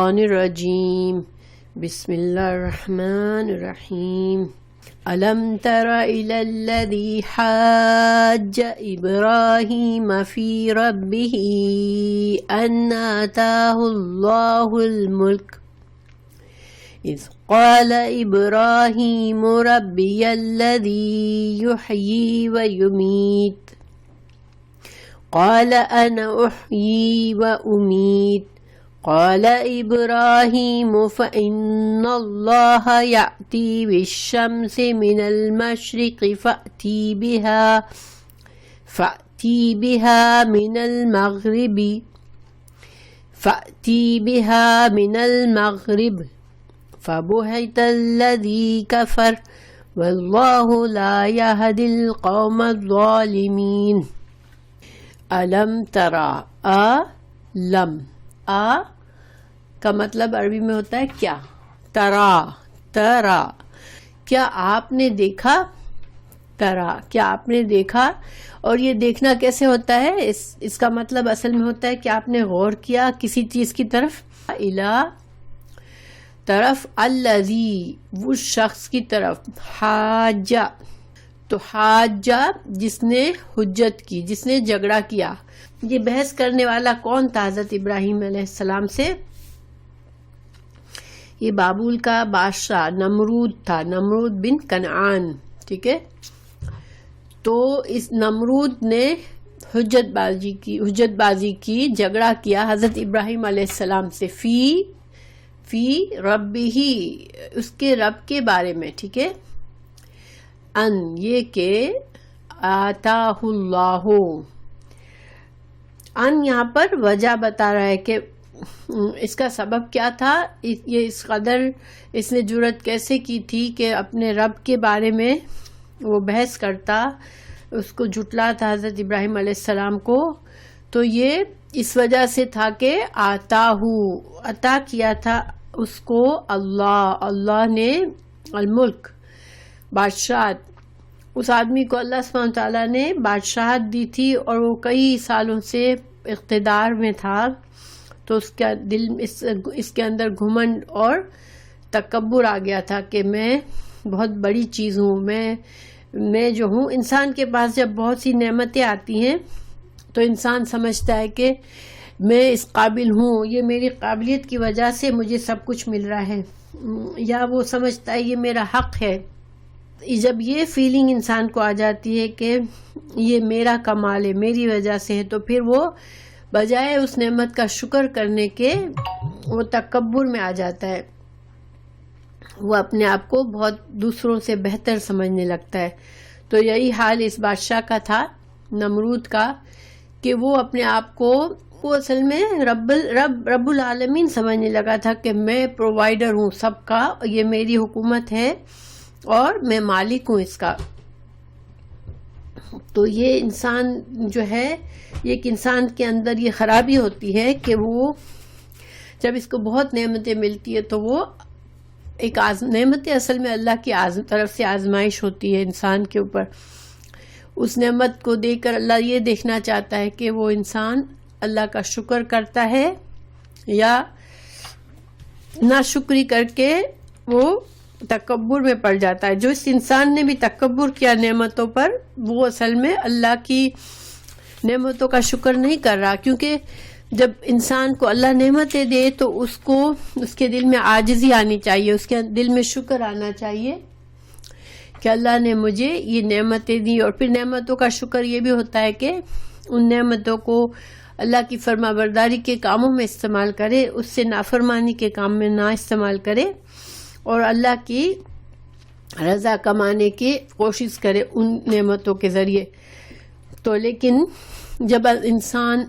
الرجیم بسم اللہ الرحمن الرحیم ألم تر إلى الذي حاج إبراهيم في ربه أن آتاه الله الملك إذ قال إبراهيم ربي الذي يحيي ويميت قال أنا أحيي وأميت قال إبراهيم فإن الله يأتي بالشمس من المشرق فأتي بها من المغرب فبهت الذي كفر والله لا يهدي القوم الظالمين علم ترى لم کا مطلب عربی میں ہوتا ہے کیا. ترا کیا آپ نے دیکھا. کیا آپ نے دیکھا. اور یہ دیکھنا کیسے ہوتا ہے؟ اس کا مطلب اصل میں ہوتا ہے کہ آپ نے غور کیا کسی چیز کی طرف. طرف الذی وہ شخص کی طرف. حاجہ تو حاجہ جس نے حجت کی، جس نے جھگڑا کیا. یہ بحث کرنے والا کون تھا؟ حضرت ابراہیم علیہ السلام سے. یہ بابل کا بادشاہ نمرود تھا، نمرود بن کنعان. ٹھیک ہے، تو اس نمرود نے حجت بازی کی، جھگڑا کیا حضرت ابراہیم علیہ السلام سے فی ربہی، اس کے رب کے بارے میں. ٹھیک ہے، ان یہ کہ آتاہ اللہ، ان یہاں پر وجہ بتا رہا ہے کہ اس کا سبب کیا تھا. یہ اس قدر اس نے جرأت کیسے کی تھی کہ اپنے رب کے بارے میں وہ بحث کرتا، اس کو جھٹلاتا حضرت ابراہیم علیہ السلام کو. تو یہ اس وجہ سے تھا کہ عطا کیا تھا اس کو اللہ نے الملک، بادشاہت. اس آدمی کو اللہ سبحانہ تعالیٰ نے بادشاہت دی تھی اور وہ کئی سالوں سے اقتدار میں تھا. تو اس کا دل اس کے اندر گھمنڈ اور تکبر آ گیا تھا کہ میں بہت بڑی چیز ہوں. میں جو ہوں، انسان کے پاس جب بہت سی نعمتیں آتی ہیں تو انسان سمجھتا ہے کہ میں اس قابل ہوں، یہ میری قابلیت کی وجہ سے مجھے سب کچھ مل رہا ہے، یا وہ سمجھتا ہے یہ میرا حق ہے. جب یہ فیلنگ انسان کو آ جاتی ہے کہ یہ میرا کمال ہے، میری وجہ سے ہے، تو پھر وہ بجائے اس نعمت کا شکر کرنے کے وہ تکبر میں آ جاتا ہے. وہ اپنے آپ کو بہت دوسروں سے بہتر سمجھنے لگتا ہے. تو یہی حال اس بادشاہ کا تھا، نمرود کا، کہ وہ اپنے آپ کو وہ اصل میں رب العالمین سمجھنے لگا تھا کہ میں پرووائیڈر ہوں سب کا، یہ میری حکومت ہے اور میں مالک ہوں اس کا. تو یہ انسان جو ہے، ایک انسان کے اندر یہ خرابی ہوتی ہے کہ وہ جب اس کو بہت نعمتیں ملتی ہے تو وہ ایک نعمتیں اصل میں اللہ کی طرف سے آزمائش ہوتی ہے انسان کے اوپر. اس نعمت کو دیکھ کر اللہ یہ دیکھنا چاہتا ہے کہ وہ انسان اللہ کا شکر کرتا ہے یا ناشکری کر کے وہ تکبر میں پڑ جاتا ہے. جو اس انسان نے بھی تکبر کیا نعمتوں پر، وہ اصل میں اللہ کی نعمتوں کا شکر نہیں کر رہا. کیونکہ جب انسان کو اللہ نعمتیں دے تو اس کے دل میں عاجزی آنی چاہیے، اس کے دل میں شکر آنا چاہیے کہ اللہ نے مجھے یہ نعمتیں دی. اور پھر نعمتوں کا شکر یہ بھی ہوتا ہے کہ ان نعمتوں کو اللہ کی فرما برداری کے کاموں میں استعمال کرے، اس سے نافرمانی کے کام میں نہ استعمال کرے، اور اللہ کی رضا کمانے کی کوشش کرے ان نعمتوں کے ذریعے. تو لیکن جب انسان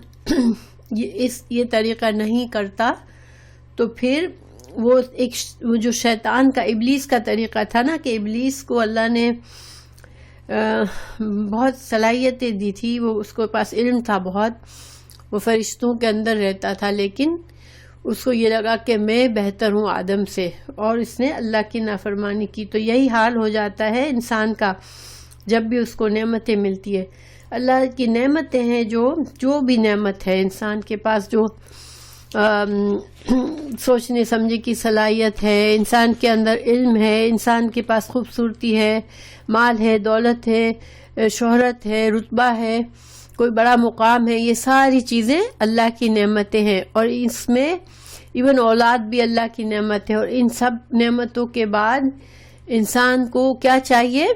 یہ طریقہ نہیں کرتا تو پھر وہ جو شیطان کا، ابلیس کا طریقہ تھا نا، کہ ابلیس کو اللہ نے بہت صلاحیتیں دی تھی، وہ اس کو پاس علم تھا بہت، وہ فرشتوں کے اندر رہتا تھا، لیکن اس کو یہ لگا کہ میں بہتر ہوں آدم سے، اور اس نے اللہ کی نافرمانی کی. تو یہی حال ہو جاتا ہے انسان کا جب بھی اس کو نعمتیں ملتی ہے. اللہ کی نعمتیں ہیں، جو بھی نعمت ہے انسان کے پاس، جو سوچنے سمجھنے کی صلاحیت ہے، انسان کے اندر علم ہے، انسان کے پاس خوبصورتی ہے، مال ہے، دولت ہے، شہرت ہے، رتبہ ہے، کوئی بڑا مقام ہے، یہ ساری چیزیں اللہ کی نعمتیں ہیں، اور اس میں ایون اولاد بھی اللہ کی نعمت ہے۔ اور ان سب نعمتوں کے بعد انسان کو کیا چاہیے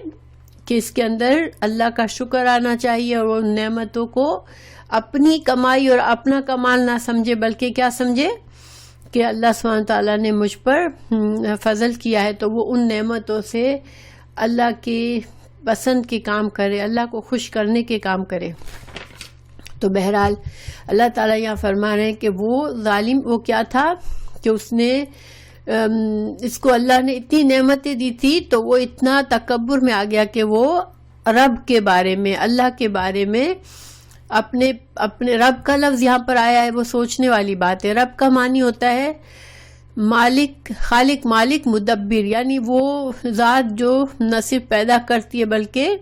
کہ اس کے اندر اللہ کا شکر آنا چاہیے، اور ان نعمتوں کو اپنی کمائی اور اپنا کمال نہ سمجھے، بلکہ کیا سمجھے کہ اللہ سبحانہ تعالیٰ نے مجھ پر فضل کیا ہے، تو وہ ان نعمتوں سے اللہ کی پسند کے کام کرے، اللہ کو خوش کرنے کے کام کرے۔ تو بہرحال اللہ تعالیٰ یہاں فرما رہے ہیں کہ وہ ظالم وہ کیا تھا کہ اس نے اس کو اللہ نے اتنی نعمتیں دی تھی، تو وہ اتنا تکبر میں آ گیا کہ وہ رب کے بارے میں، اللہ کے بارے میں، اپنے رب کا لفظ یہاں پر آیا ہے، وہ سوچنے والی بات ہے۔ رب کا معنی ہوتا ہے مالک، خالق، مالک، مدبر، یعنی وہ ذات جو نہ صرف پیدا کرتی ہے بلکہ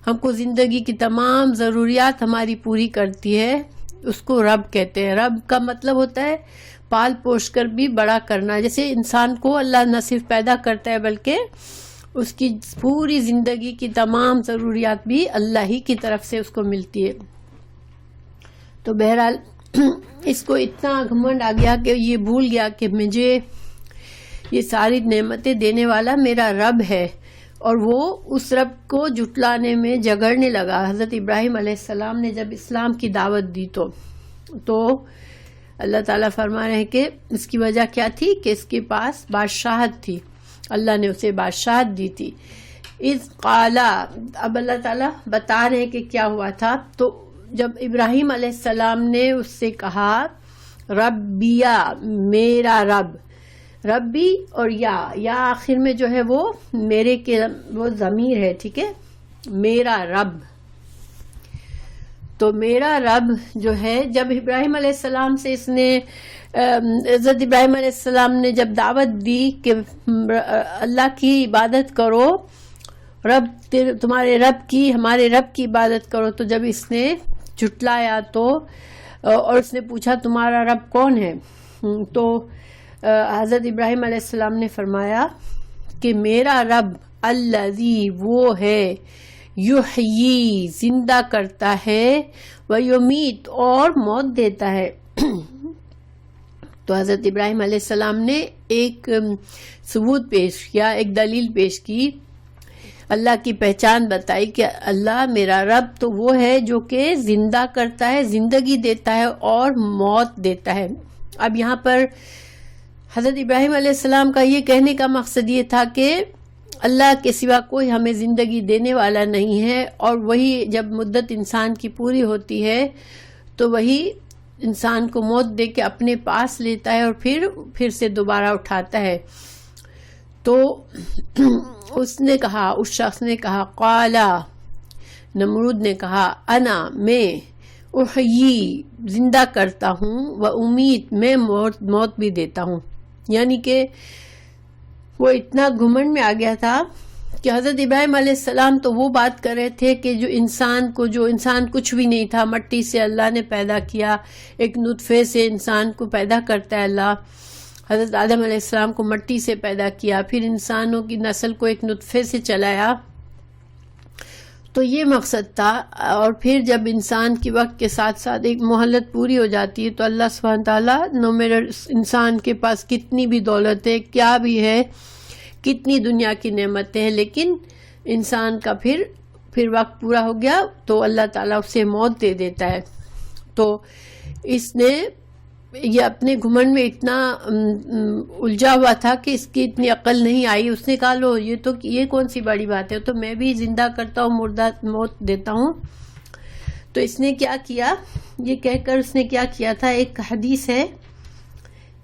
ہم کو زندگی کی تمام ضروریات ہماری پوری کرتی ہے، اس کو رب کہتے ہیں۔ رب کا مطلب ہوتا ہے پال پوش کر بھی بڑا کرنا، جیسے انسان کو اللہ نہ صرف پیدا کرتا ہے بلکہ اس کی پوری زندگی کی تمام ضروریات بھی اللہ ہی کی طرف سے اس کو ملتی ہے۔ تو بہرحال اس کو اتنا گھمنڈ آ گیا کہ یہ بھول گیا کہ مجھے یہ ساری نعمتیں دینے والا میرا رب ہے، اور وہ اس رب کو جھٹلانے میں جگڑنے لگا۔ حضرت ابراہیم علیہ السلام نے جب اسلام کی دعوت دی تو اللہ تعالیٰ فرما رہے ہیں کہ اس کی وجہ کیا تھی کہ اس کے پاس بادشاہت تھی، اللہ نے اسے بادشاہت دی تھی۔ اذ قالا، اب اللہ تعالیٰ بتا رہے ہیں کہ کیا ہوا تھا۔ تو جب ابراہیم علیہ السلام نے اس سے کہا ربیا، میرا رب، ربی اور یا آخر میں جو ہے وہ میرے کے وہ ضمیر ہے، ٹھیک ہے، میرا رب۔ تو میرا رب جو ہے، جب ابراہیم علیہ السلام سے اس نے حضرت ابراہیم علیہ السلام نے جب دعوت دی کہ اللہ کی عبادت کرو، رب تمہارے رب کی، ہمارے رب کی عبادت کرو، تو جب اس نے جھٹلایا تو اور اس نے پوچھا تمہارا رب کون ہے، تو حضرت ابراہیم علیہ السلام نے فرمایا کہ میرا رب الذی، وہ ہے، یحیی، زندہ کرتا ہے، ویمیت، اور موت دیتا ہے۔ تو حضرت ابراہیم علیہ السلام نے ایک ثبوت پیش کیا، ایک دلیل پیش کی، اللہ کی پہچان بتائی کہ اللہ میرا رب تو وہ ہے جو کہ زندہ کرتا ہے، زندگی دیتا ہے اور موت دیتا ہے۔ اب یہاں پر حضرت ابراہیم علیہ السلام کا یہ کہنے کا مقصد یہ تھا کہ اللہ کے سوا کوئی ہمیں زندگی دینے والا نہیں ہے، اور وہی جب مدت انسان کی پوری ہوتی ہے تو وہی انسان کو موت دے کے اپنے پاس لیتا ہے اور پھر سے دوبارہ اٹھاتا ہے۔ تو اس نے کہا، اس شخص نے کہا، قالا، نمرود نے کہا، انا، میں، احیی، زندہ کرتا ہوں، و امید، میں موت بھی دیتا ہوں۔ یعنی کہ وہ اتنا گھمنڈ میں آ گیا تھا کہ حضرت ابراہیم علیہ السلام تو وہ بات کر رہے تھے کہ جو انسان کچھ بھی نہیں تھا، مٹی سے اللہ نے پیدا کیا، ایک نطفے سے انسان کو پیدا کرتا ہے اللہ۔ حضرت آدم علیہ السلام کو مٹی سے پیدا کیا، پھر انسانوں کی نسل کو ایک نطفے سے چلایا، تو یہ مقصد تھا۔ اور پھر جب انسان کی وقت کے ساتھ ساتھ ایک مہلت پوری ہو جاتی ہے تو اللہ سبحانہ تعالیٰ نو میرر انسان کے پاس کتنی بھی دولت ہے، کیا بھی ہے، کتنی دنیا کی نعمتیں ہیں، لیکن انسان کا پھر وقت پورا ہو گیا تو اللہ تعالیٰ اسے موت دے دیتا ہے۔ تو اس نے یہ اپنے گھمنڈ میں اتنا الجھا ہوا تھا کہ اس کی اتنی عقل نہیں آئی۔ اس نے کہا لو یہ کون سی بڑی بات ہے، تو میں بھی زندہ کرتا ہوں، مردہ موت دیتا ہوں۔ تو اس نے کیا کیا، یہ کہہ کر اس نے کیا کیا تھا، ایک حدیث ہے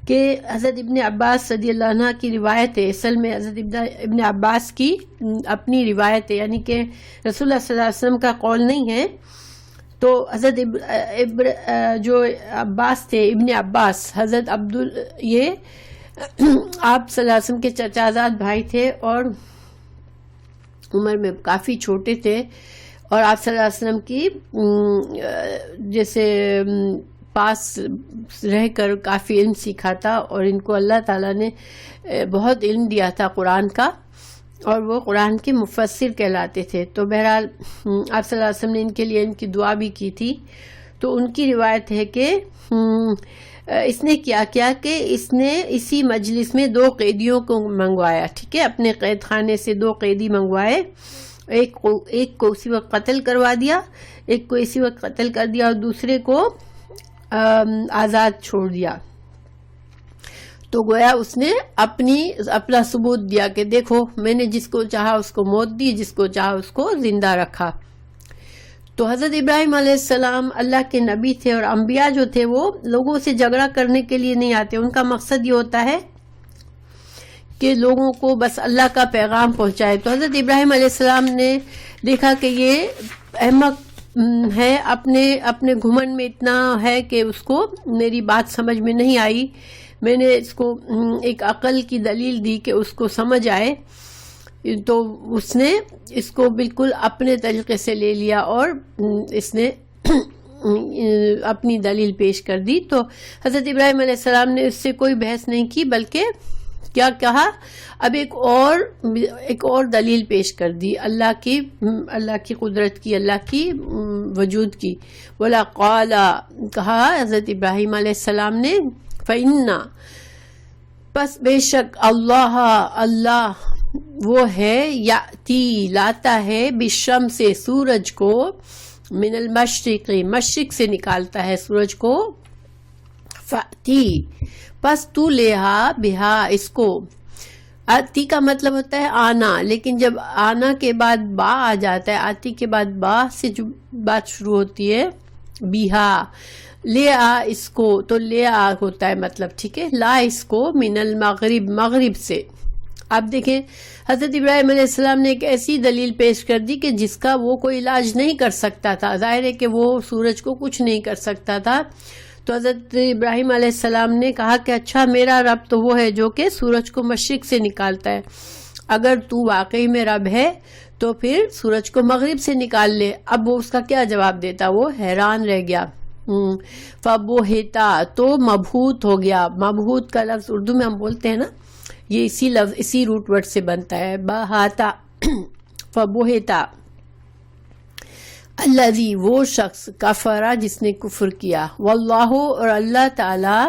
کہ حضرت ابن عباس رضی اللہ عنہ کی روایت ہے، اصل میں حضرت ابن عباس کی اپنی روایت ہے، یعنی کہ رسول اللہ صلی اللہ علیہ وسلم کا قول نہیں ہے۔ تو حضرت جو عباس تھے، ابن عباس، حضرت یہ آپ صلی اللہ علیہ وسلم کے چچازاد بھائی تھے اور عمر میں کافی چھوٹے تھے، اور آپ صلی اللہ علیہ وسلم کی جیسے پاس رہ کر کافی علم سیکھا تھا، اور ان کو اللہ تعالیٰ نے بہت علم دیا تھا قرآن کا، اور وہ قرآن کے مفسر کہلاتے تھے. تو بہرحال آپ صلی اللہ علیہ وسلم نے ان کے لیے ان کی دعا بھی کی تھی. تو ان کی روایت ہے کہ اس نے کیا کہ اس نے اسی مجلس میں 2 قیدیوں کو منگوایا. ٹھیک ہے، اپنے قید خانے سے 2 قیدی منگوائے. ایک کو اسی وقت قتل کروا دیا، ایک کو اسی وقت قتل کر دیا، اور دوسرے کو آزاد چھوڑ دیا. تو گویا اس نے اپنا ثبوت دیا کہ دیکھو میں نے جس کو چاہا اس کو موت دی، جس کو چاہا اس کو زندہ رکھا. تو حضرت ابراہیم علیہ السلام اللہ کے نبی تھے، اور انبیاء جو تھے وہ لوگوں سے جھگڑا کرنے کے لیے نہیں آتے. ان کا مقصد یہ ہوتا ہے کہ لوگوں کو بس اللہ کا پیغام پہنچائے. تو حضرت ابراہیم علیہ السلام نے دیکھا کہ یہ احمق ہے، اپنے گھمنڈ میں اتنا ہے کہ اس کو میری بات سمجھ میں نہیں آئی. میں نے اس کو ایک عقل کی دلیل دی کہ اس کو سمجھ آئے، تو اس نے اس کو بالکل اپنے طریقے سے لے لیا اور اس نے اپنی دلیل پیش کر دی. تو حضرت ابراہیم علیہ السلام نے اس سے کوئی بحث نہیں کی، بلکہ کیا کہا، اب ایک اور دلیل پیش کر دی اللہ کی قدرت کی، اللہ کی وجود کی. بولا قال، کہا حضرت ابراہیم علیہ السلام نے، فَإِنَّا، پس بے شک اللہ وہ ہے، یاتی لاتا ہے، بالشمس سے سورج کو، من المشرق مشرق سے نکالتا ہے سورج کو، فاتی پس تو لےہا بہا اس کو. آتی کا مطلب ہوتا ہے آنا، لیکن جب آنا کے بعد با آ جاتا ہے، آتی کے بعد با سے جو بات شروع ہوتی ہے، بہا لے آ اس کو، تو لے آ ہوتا ہے مطلب. ٹھیک ہے، لا اس کو، من المغرب مغرب سے. اب دیکھیں حضرت ابراہیم علیہ السلام نے ایک ایسی دلیل پیش کر دی کہ جس کا وہ کوئی علاج نہیں کر سکتا تھا. ظاہر ہے کہ وہ سورج کو کچھ نہیں کر سکتا تھا. تو حضرت ابراہیم علیہ السلام نے کہا کہ اچھا، میرا رب تو وہ ہے جو کہ سورج کو مشرق سے نکالتا ہے، اگر تو واقعی میں رب ہے تو پھر سورج کو مغرب سے نکال لے. اب وہ اس کا کیا جواب دیتا، وہ حیران رہ گیا. فبہتا، تو مبہوت ہو گیا. مبہوت کا لفظ اردو میں ہم بولتے ہیں نا، یہ اسی روٹ ورڈ سے بنتا ہے، بہاتا. فبہتا الذی، وہ شخص، کفرا جس نے کفر کیا، واللہ اور اللہ تعالی،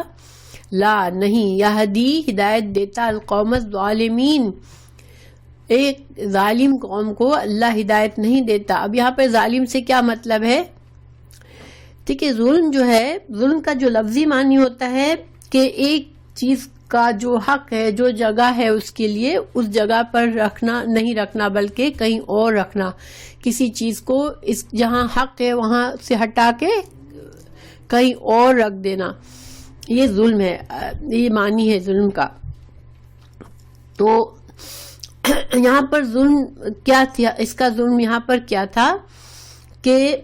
لا نہیں، یہدی ہدایت دیتا، القوم الظالمین ایک ظالم قوم کو اللہ ہدایت نہیں دیتا. اب یہاں پہ ظالم سے کیا مطلب ہے؟ ٹھیک ہے، ظلم جو ہے، ظلم کا جو لفظی معنی ہوتا ہے کہ ایک چیز کا جو حق ہے، جو جگہ ہے اس کے لیے، اس جگہ پر نہیں رکھنا بلکہ کہیں اور رکھنا. کسی چیز کو جہاں حق ہے وہاں سے ہٹا کے کہیں اور رکھ دینا، یہ ظلم ہے، یہ معنی ہے ظلم کا. تو یہاں پر ظلم کیا تھا، اس کا ظلم یہاں پر کیا تھا کہ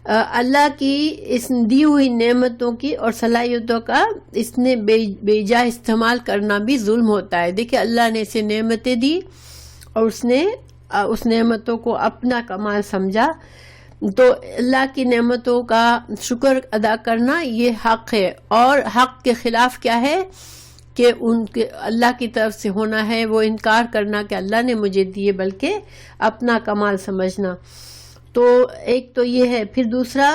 اللہ کی اس دی ہوئی نعمتوں کی اور صلاحیتوں کا اس نے بے جا استعمال کرنا بھی ظلم ہوتا ہے. دیکھیں اللہ نے اسے نعمتیں دی اور اس نے اس نعمتوں کو اپنا کمال سمجھا. تو اللہ کی نعمتوں کا شکر ادا کرنا یہ حق ہے، اور حق کے خلاف کیا ہے کہ ان کے اللہ کی طرف سے ہونا ہے وہ انکار کرنا کہ اللہ نے مجھے دیے، بلکہ اپنا کمال سمجھنا. تو ایک تو یہ ہے. پھر دوسرا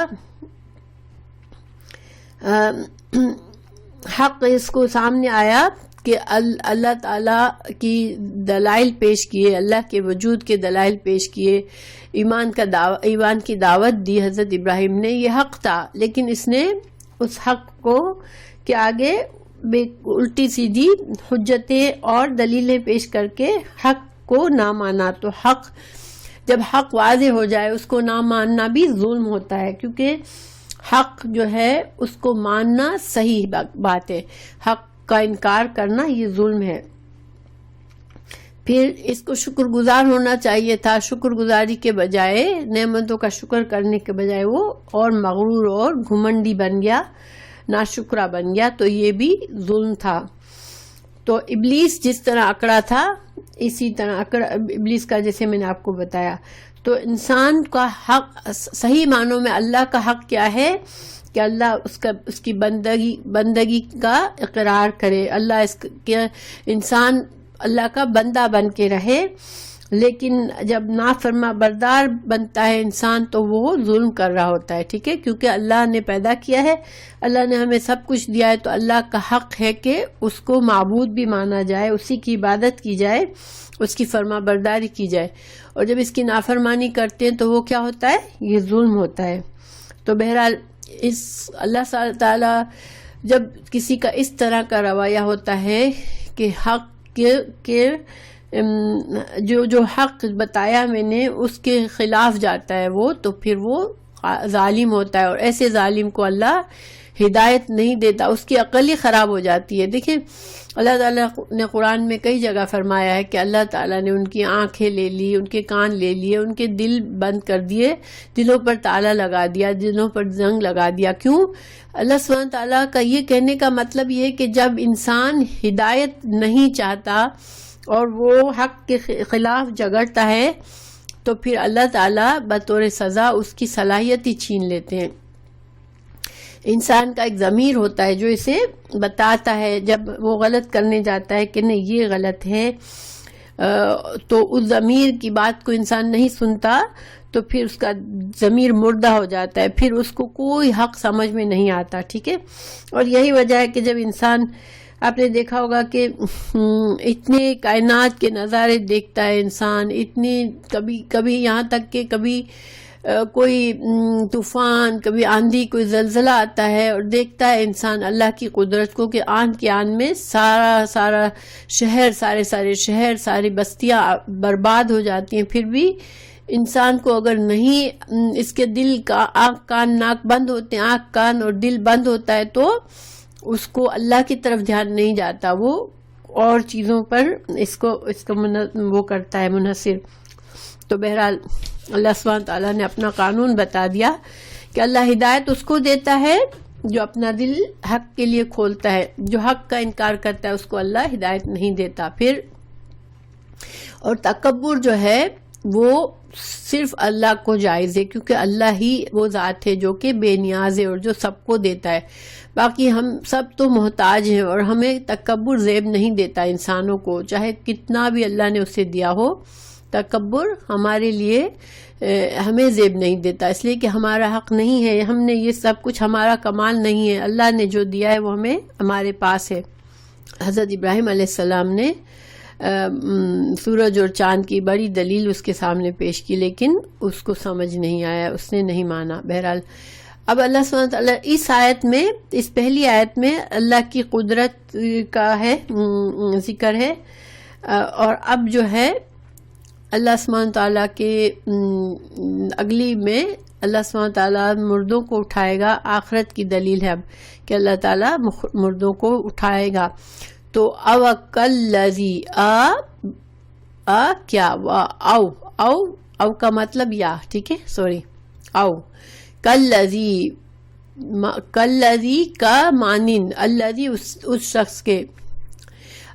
حق اس کو سامنے آیا کہ اللہ تعالیٰ کی دلائل پیش کیے، اللہ کے وجود کے دلائل پیش کیے، ایمان کی دعوت دی حضرت ابراہیم نے، یہ حق تھا. لیکن اس نے اس حق کو کے آگے الٹی سیدھی حجتیں اور دلیلیں پیش کر کے حق کو نہ مانا. تو جب حق واضح ہو جائے اس کو نہ ماننا بھی ظلم ہوتا ہے، کیونکہ حق جو ہے اس کو ماننا صحیح بات ہے، حق کا انکار کرنا یہ ظلم ہے. پھر اس کو شکر گزار ہونا چاہیے تھا، شکر گزاری کے بجائے، نعمتوں کا شکر کرنے کے بجائے وہ اور مغرور اور گھمنڈی بن گیا، ناشکرا بن گیا. تو یہ بھی ظلم تھا. تو ابلیس جس طرح اکڑا تھا اسی طرح ابلیس کا جیسے میں نے آپ کو بتایا. تو انسان کا حق صحیح معنوں میں اللہ کا حق کیا ہے کہ اللہ اس کی بندگی کا اقرار کرے، انسان اللہ کا بندہ بن کے رہے. لیکن جب نافرما بردار بنتا ہے انسان تو وہ ظلم کر رہا ہوتا ہے. ٹھیک ہے، کیونکہ اللہ نے پیدا کیا ہے، اللہ نے ہمیں سب کچھ دیا ہے، تو اللہ کا حق ہے کہ اس کو معبود بھی مانا جائے، اسی کی عبادت کی جائے، اس کی فرما برداری کی جائے. اور جب اس کی نافرمانی کرتے ہیں تو وہ کیا ہوتا ہے؟ یہ ظلم ہوتا ہے. تو بہرحال اللہ تعالیٰ جب کسی کا اس طرح کا رویہ ہوتا ہے کہ حق کے جو حق بتایا میں نے اس کے خلاف جاتا ہے وہ، تو پھر وہ ظالم ہوتا ہے. اور ایسے ظالم کو اللہ ہدایت نہیں دیتا، اس کی عقل ہی خراب ہو جاتی ہے. دیکھیں اللہ تعالیٰ نے قرآن میں کئی جگہ فرمایا ہے کہ اللہ تعالیٰ نے ان کی آنکھیں لے لی، ان کے کان لے لیے، ان کے دل بند کر دیے، دلوں پر تالا لگا دیا، دلوں پر زنگ لگا دیا. کیوں؟ اللہ سبحانہ تعالیٰ کا یہ کہنے کا مطلب یہ ہے کہ جب انسان ہدایت نہیں چاہتا اور وہ حق کے خلاف جھگڑتا ہے تو پھر اللہ تعالیٰ بطور سزا اس کی صلاحیت ہی چھین لیتے ہیں. انسان کا ایک ضمیر ہوتا ہے جو اسے بتاتا ہے جب وہ غلط کرنے جاتا ہے کہ نہیں یہ غلط ہے، تو اس ضمیر کی بات کو انسان نہیں سنتا تو پھر اس کا ضمیر مردہ ہو جاتا ہے، پھر اس کو کوئی حق سمجھ میں نہیں آتا. ٹھیک ہے، اور یہی وجہ ہے کہ جب انسان، آپ نے دیکھا ہوگا کہ اتنے کائنات کے نظارے دیکھتا ہے انسان، اتنی کبھی یہاں تک کہ کبھی کوئی طوفان، کبھی آندھی، کوئی زلزلہ آتا ہے اور دیکھتا ہے انسان اللہ کی قدرت کو کہ آن کے آن میں سارا شہر، سارے شہر، ساری بستیاں برباد ہو جاتی ہیں. پھر بھی انسان کو اگر نہیں اس کے دل کا آنکھ کان ناک بند ہوتے ہیں، آنکھ کان اور دل بند ہوتا ہے تو اس کو اللہ کی طرف دھیان نہیں جاتا، وہ اور چیزوں پر اس کو وہ کرتا ہے منحصر. تو بہرحال اللہ سبحانہ تعالیٰ نے اپنا قانون بتا دیا کہ اللہ ہدایت اس کو دیتا ہے جو اپنا دل حق کے لیے کھولتا ہے، جو حق کا انکار کرتا ہے اس کو اللہ ہدایت نہیں دیتا. پھر اور تکبر جو ہے وہ صرف اللہ کو جائز ہے، کیونکہ اللہ ہی وہ ذات ہے جو کہ بے نیاز ہے اور جو سب کو دیتا ہے. باقی ہم سب تو محتاج ہیں، اور ہمیں تکبر زیب نہیں دیتا انسانوں کو، چاہے کتنا بھی اللہ نے اسے دیا ہو. تکبر ہمارے لیے ہمیں زیب نہیں دیتا، اس لیے کہ ہمارا حق نہیں ہے، ہم نے یہ سب کچھ، ہمارا کمال نہیں ہے، اللہ نے جو دیا ہے وہ ہمارے پاس ہے. حضرت ابراہیم علیہ السلام نے سورج اور چاند کی بڑی دلیل اس کے سامنے پیش کی، لیکن اس کو سمجھ نہیں آیا، اس نے نہیں مانا. بہرحال اب اللہ سبحانہ تعالیٰ اس آیت میں، اس پہلی آیت میں اللہ کی قدرت کا ہے ذکر ہے، اور اب جو ہے اللہ سبحانہ تعالیٰ کے اگلی میں اللہ سبحانہ تعالیٰ مردوں کو اٹھائے گا. آخرت کی دلیل ہے اب کہ اللہ تعالیٰ مردوں کو اٹھائے گا. تو اوکلذی کیا او کا مطلب یا، ٹھیک ہے، سوری، او کلذی کا مانند، الذی اس شخص کے.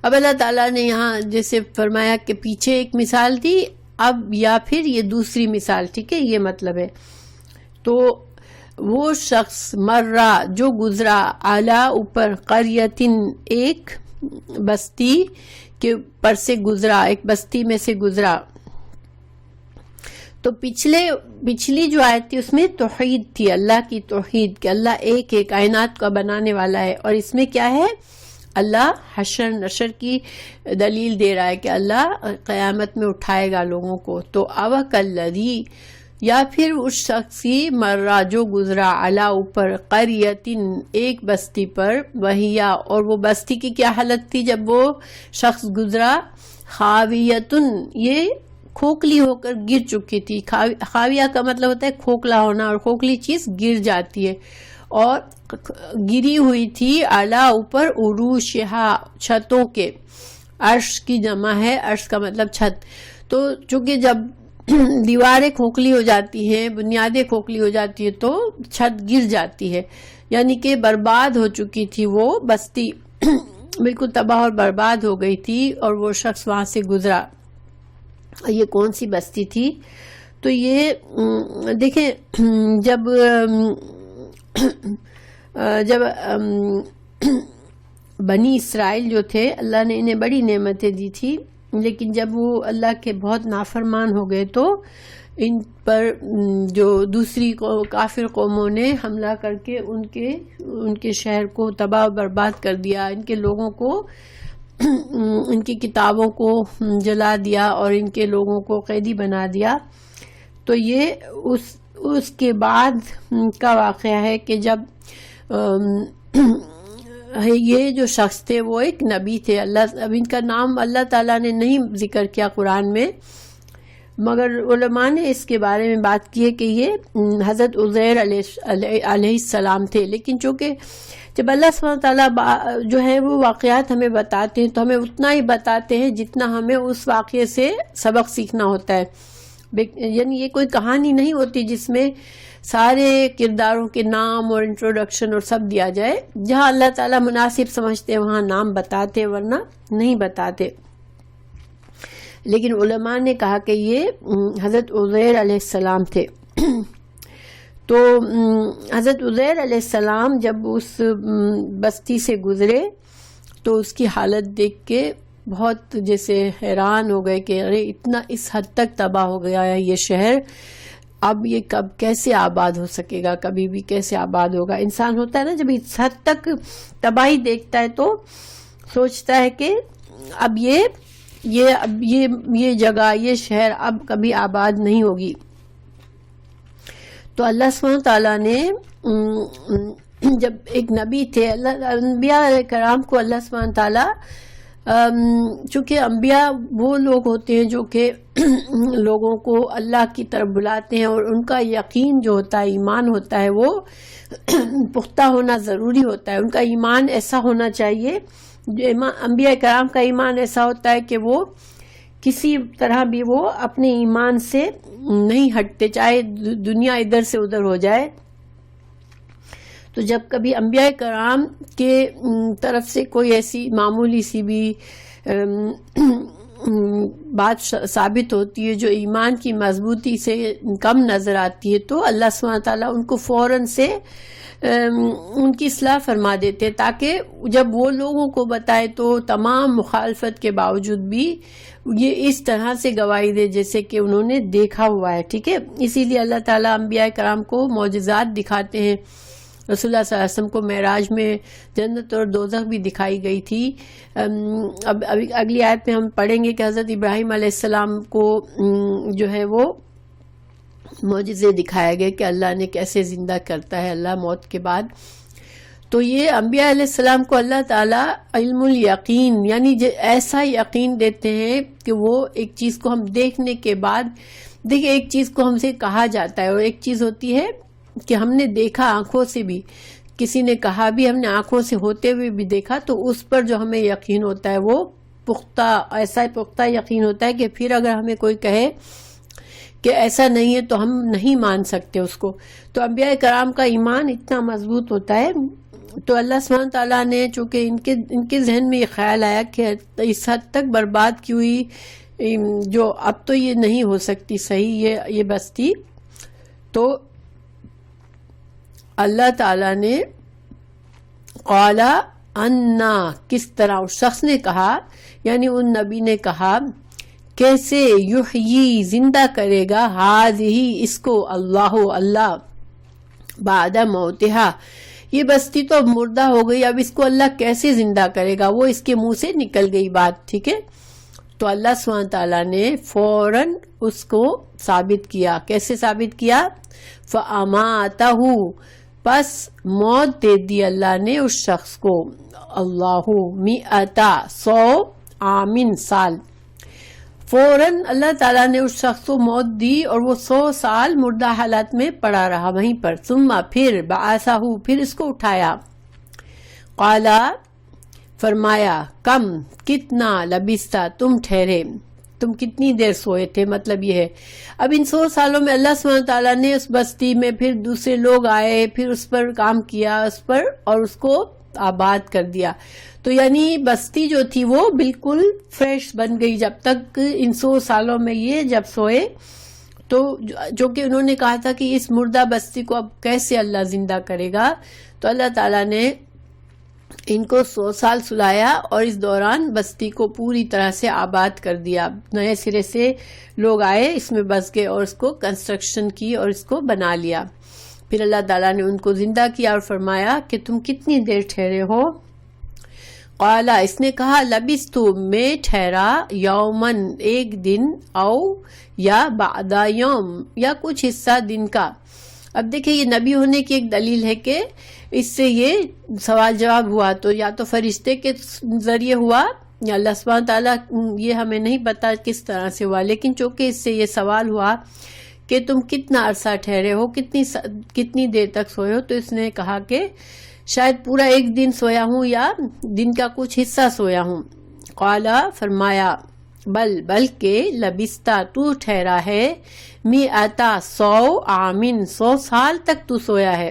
اب اللہ تعالیٰ نے یہاں جیسے فرمایا کہ پیچھے ایک مثال تھی، اب یا پھر یہ دوسری مثال، ٹھیک ہے، یہ مطلب ہے. تو وہ شخص مرہ جو گزرا، اعلیٰ اوپر، قریتن ایک بستی کے پر سے گزرا، ایک بستی میں سے گزرا. تو پچھلی جو آیت تھی اس میں توحید تھی، اللہ کی توحید کہ اللہ ایک ہے، کائنات کا بنانے والا ہے. اور اس میں کیا ہے؟ اللہ حشر نشر کی دلیل دے رہا ہے کہ اللہ قیامت میں اٹھائے گا لوگوں کو. تو اوکلذی یا پھر اس شخص کی مرہ جو گزرا، علا اوپر، قریتن ایک بستی پر، وہیا اور وہ بستی کی کیا حالت تھی جب وہ شخص گزرا؟ خاویتن یہ کھوکھلی ہو کر گر چکی تھی. خاویہ کا مطلب ہوتا ہے کھوکھلا ہونا، اور کھوکھلی چیز گر جاتی ہے. اور گری ہوئی تھی اعلیٰ اوپر، عروشہا چھتوں کے، عرش کی جمع ہے، عرش کا مطلب چھت. تو چونکہ جب دیواریں کھوکھلی ہو جاتی ہیں، بنیادیں کھوکھلی ہو جاتی ہے تو چھت گر جاتی ہے، یعنی کہ برباد ہو چکی تھی وہ بستی، بالکل تباہ اور برباد ہو گئی تھی. اور وہ شخص وہاں سے گزرا. یہ کون سی بستی تھی؟ تو یہ دیکھیں جب بنی اسرائیل جو تھے اللہ نے انہیں بڑی نعمتیں دی تھی، لیکن جب وہ اللہ کے بہت نافرمان ہو گئے تو ان پر جو دوسری کافر قوموں نے حملہ کر کے ان کے شہر کو تباہ و برباد کر دیا، ان کے لوگوں کو ان کی کتابوں کو جلا دیا اور ان کے لوگوں کو قیدی بنا دیا۔ تو یہ اس کے بعد کا واقعہ ہے کہ جب یہ جو شخص تھے وہ ایک نبی تھے، اب ان کا نام اللہ تعالیٰ نے نہیں ذکر کیا قرآن میں، مگر علماء نے اس کے بارے میں بات کی ہے کہ یہ حضرت عزیر علیہ السلام تھے۔ لیکن چونکہ جب اللہ سبحانہ وتعالیٰ جو ہے وہ واقعات ہمیں بتاتے ہیں تو ہمیں اتنا ہی بتاتے ہیں جتنا ہمیں اس واقعے سے سبق سیکھنا ہوتا ہے، یعنی یہ کوئی کہانی نہیں ہوتی جس میں سارے کرداروں کے نام اور انٹروڈکشن اور سب دیا جائے، جہاں اللہ تعالیٰ مناسب سمجھتے وہاں نام بتاتے ورنہ نہیں بتاتے۔ لیکن علماء نے کہا کہ یہ حضرت عزیر علیہ السلام تھے۔ تو حضرت عزیر علیہ السلام جب اس بستی سے گزرے تو اس کی حالت دیکھ کے بہت جیسے حیران ہو گئے کہ ارے اتنا اس حد تک تباہ ہو گیا ہے یہ شہر، اب یہ کب کیسے آباد ہو سکے گا، کبھی بھی کیسے آباد ہوگا۔ انسان ہوتا ہے نا جب اس حد تک تباہی دیکھتا ہے تو سوچتا ہے کہ اب یہ جگہ، یہ شہر اب کبھی آباد نہیں ہوگی۔ تو اللہ سبحانہ تعالیٰ نے جب ایک نبی تھے، انبیاء کرام کو اللہ سبحانہ تعالیٰ چونکہ انبیاء وہ لوگ ہوتے ہیں جو کہ لوگوں کو اللہ کی طرف بلاتے ہیں اور ان کا یقین جو ہوتا ہے، ایمان ہوتا ہے، وہ پختہ ہونا ضروری ہوتا ہے۔ ان کا ایمان ایسا ہونا چاہیے، انبیاء کرام کا ایمان ایسا ہوتا ہے کہ وہ کسی طرح بھی وہ اپنے ایمان سے نہیں ہٹتے، چاہے دنیا ادھر سے ادھر ہو جائے۔ تو جب کبھی انبیاء کرام کے طرف سے کوئی ایسی معمولی سی بھی بات ثابت ہوتی ہے جو ایمان کی مضبوطی سے کم نظر آتی ہے تو اللہ سبحانہ تعالیٰ ان کو فوراً سے ان کی اصلاح فرما دیتے، تاکہ جب وہ لوگوں کو بتائے تو تمام مخالفت کے باوجود بھی یہ اس طرح سے گواہی دے جیسے کہ انہوں نے دیکھا ہوا ہے، ٹھیک ہے۔ اسی لیے اللہ تعالیٰ انبیاء کرام کو معجزات دکھاتے ہیں۔ رسول اللہ صلی اللہ علیہ وسلم کو معراج میں جنت اور دوزخ بھی دکھائی گئی تھی۔ اب اگلی آیت میں ہم پڑھیں گے کہ حضرت ابراہیم علیہ السلام کو جو ہے وہ معجزے دکھایا گئے کہ اللہ نے کیسے زندہ کرتا ہے اللہ موت کے بعد۔ تو یہ انبیاء علیہ السلام کو اللہ تعالیٰ علم الیقین یعنی ایسا یقین دیتے ہیں کہ وہ ایک چیز کو ہم دیکھنے کے بعد، دیکھیں ایک چیز کو ہم سے کہا جاتا ہے اور ایک چیز ہوتی ہے کہ ہم نے دیکھا آنکھوں سے بھی، کسی نے کہا بھی، ہم نے آنکھوں سے ہوتے ہوئے بھی دیکھا، تو اس پر جو ہمیں یقین ہوتا ہے وہ پختہ، ایسا پختہ یقین ہوتا ہے کہ پھر اگر ہمیں کوئی کہے کہ ایسا نہیں ہے تو ہم نہیں مان سکتے اس کو۔ تو انبیاء کرام کا ایمان اتنا مضبوط ہوتا ہے۔ تو اللہ سبحانہ تعالیٰ نے چونکہ ان کے ذہن میں یہ خیال آیا کہ اس حد تک برباد کی ہوئی جو اب تو یہ نہیں ہو سکتی صحیح یہ بستی، تو اللہ تعالیٰ نے قالا انا، کس طرح اس شخص نے کہا، یعنی ان نبی نے کہا کیسے، یحیی زندہ کرے گا، ہذہ اس کو، اللہ بعد موتہا، یہ بستی تو اب مردہ ہو گئی، اب اس کو اللہ کیسے زندہ کرے گا، وہ اس کے منہ سے نکل گئی بات، ٹھیک ہے۔ تو اللہ سبحانہ تعالیٰ نے فوراً اس کو ثابت کیا، کیسے ثابت کیا، فاماتہ، پس موت دے دی اللہ نے اس شخص کو، اللہ مئتا، 100 عامن سال، فوراً اللہ تعالیٰ نے اس شخص کو موت دی اور وہ 100 سال مردہ حالت میں پڑا رہا وہیں پر۔ ثم پھر بعثہ، پھر اس کو اٹھایا، قالا فرمایا، کم کتنا، لبثتا تم ٹھہرے، تم کتنی دیر سوئے تھے، مطلب یہ ہے اب ان 100 سالوں میں اللہ سبحانہ تعالیٰ نے اس بستی میں پھر دوسرے لوگ آئے، پھر اس پر کام کیا اس پر اور اس کو آباد کر دیا۔ تو یعنی بستی جو تھی وہ بالکل فریش بن گئی جب تک ان 100 سالوں میں یہ جب سوئے تو جو کہ انہوں نے کہا تھا کہ اس مردہ بستی کو اب کیسے اللہ زندہ کرے گا، تو اللہ تعالیٰ نے ان کو 100 سال سلایا اور اس دوران بستی کو پوری طرح سے آباد کر دیا. نئے سرے سے لوگ آئے، اس میں بس گئے اور اس کو کنسٹرکشن کی اور اس کو بنا لیا. پھر اللہ تعالیٰ نے ان کو زندہ کیا اور فرمایا کہ تم کتنی دیر ٹھہرے ہو؟ قالا، اس نے کہا لبثت، میں ٹھہرا، یومن، ایک دن، او یا بعد یوم، یا کچھ حصہ دن کا. اب دیکھیں یہ نبی ہونے کی ایک دلیل ہے کہ اس سے یہ سوال جواب ہوا تو یا تو فرشتے کے ذریعے ہوا یا اللہ سبحانہ تعالیٰ، یہ ہمیں نہیں پتا کس طرح سے ہوا، لیکن چونکہ اس سے یہ سوال ہوا کہ تم کتنا عرصہ ٹھہرے ہو، کتنی دیر تک سوئے ہو، تو اس نے کہا کہ شاید پورا ایک دن سویا ہوں یا دن کا کچھ حصہ سویا ہوں. قالا، فرمایا، بلکہ لبستا، تو ٹھہرا ہے، مئتا، 100 عامن، 100 سال تک تو سویا ہے.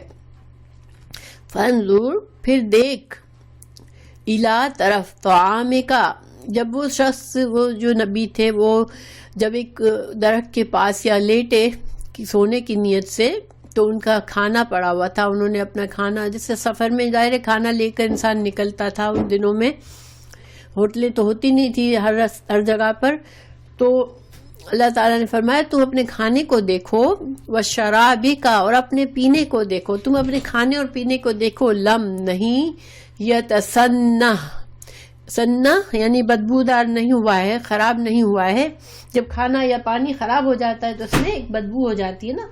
فانظر، پھر دیکھ، الا، طرف، طعامکا، جب وہ شخص، وہ جو نبی تھے، وہ جب ایک درخت کے پاس یا لیٹے سونے کی نیت سے، تو ان کا کھانا پڑا ہوا تھا. انہوں نے اپنا کھانا، جیسے سفر میں ظاہر کھانا لے کر انسان نکلتا تھا، ان دنوں میں ہوٹلیں تو ہوتی نہیں تھی ہر جگہ پر. تو اللہ تعالیٰ نے فرمایا تم اپنے کھانے کو دیکھو، وشرابکا، اور اپنے پینے کو دیکھو. تم اپنے کھانے اور پینے کو دیکھو، لم، نہیں، یتسنہ، سنہ یعنی بدبودار نہیں ہوا ہے، خراب نہیں ہوا ہے. جب کھانا یا پانی خراب ہو جاتا ہے تو اس میں ایک بدبو ہو جاتی ہے نا.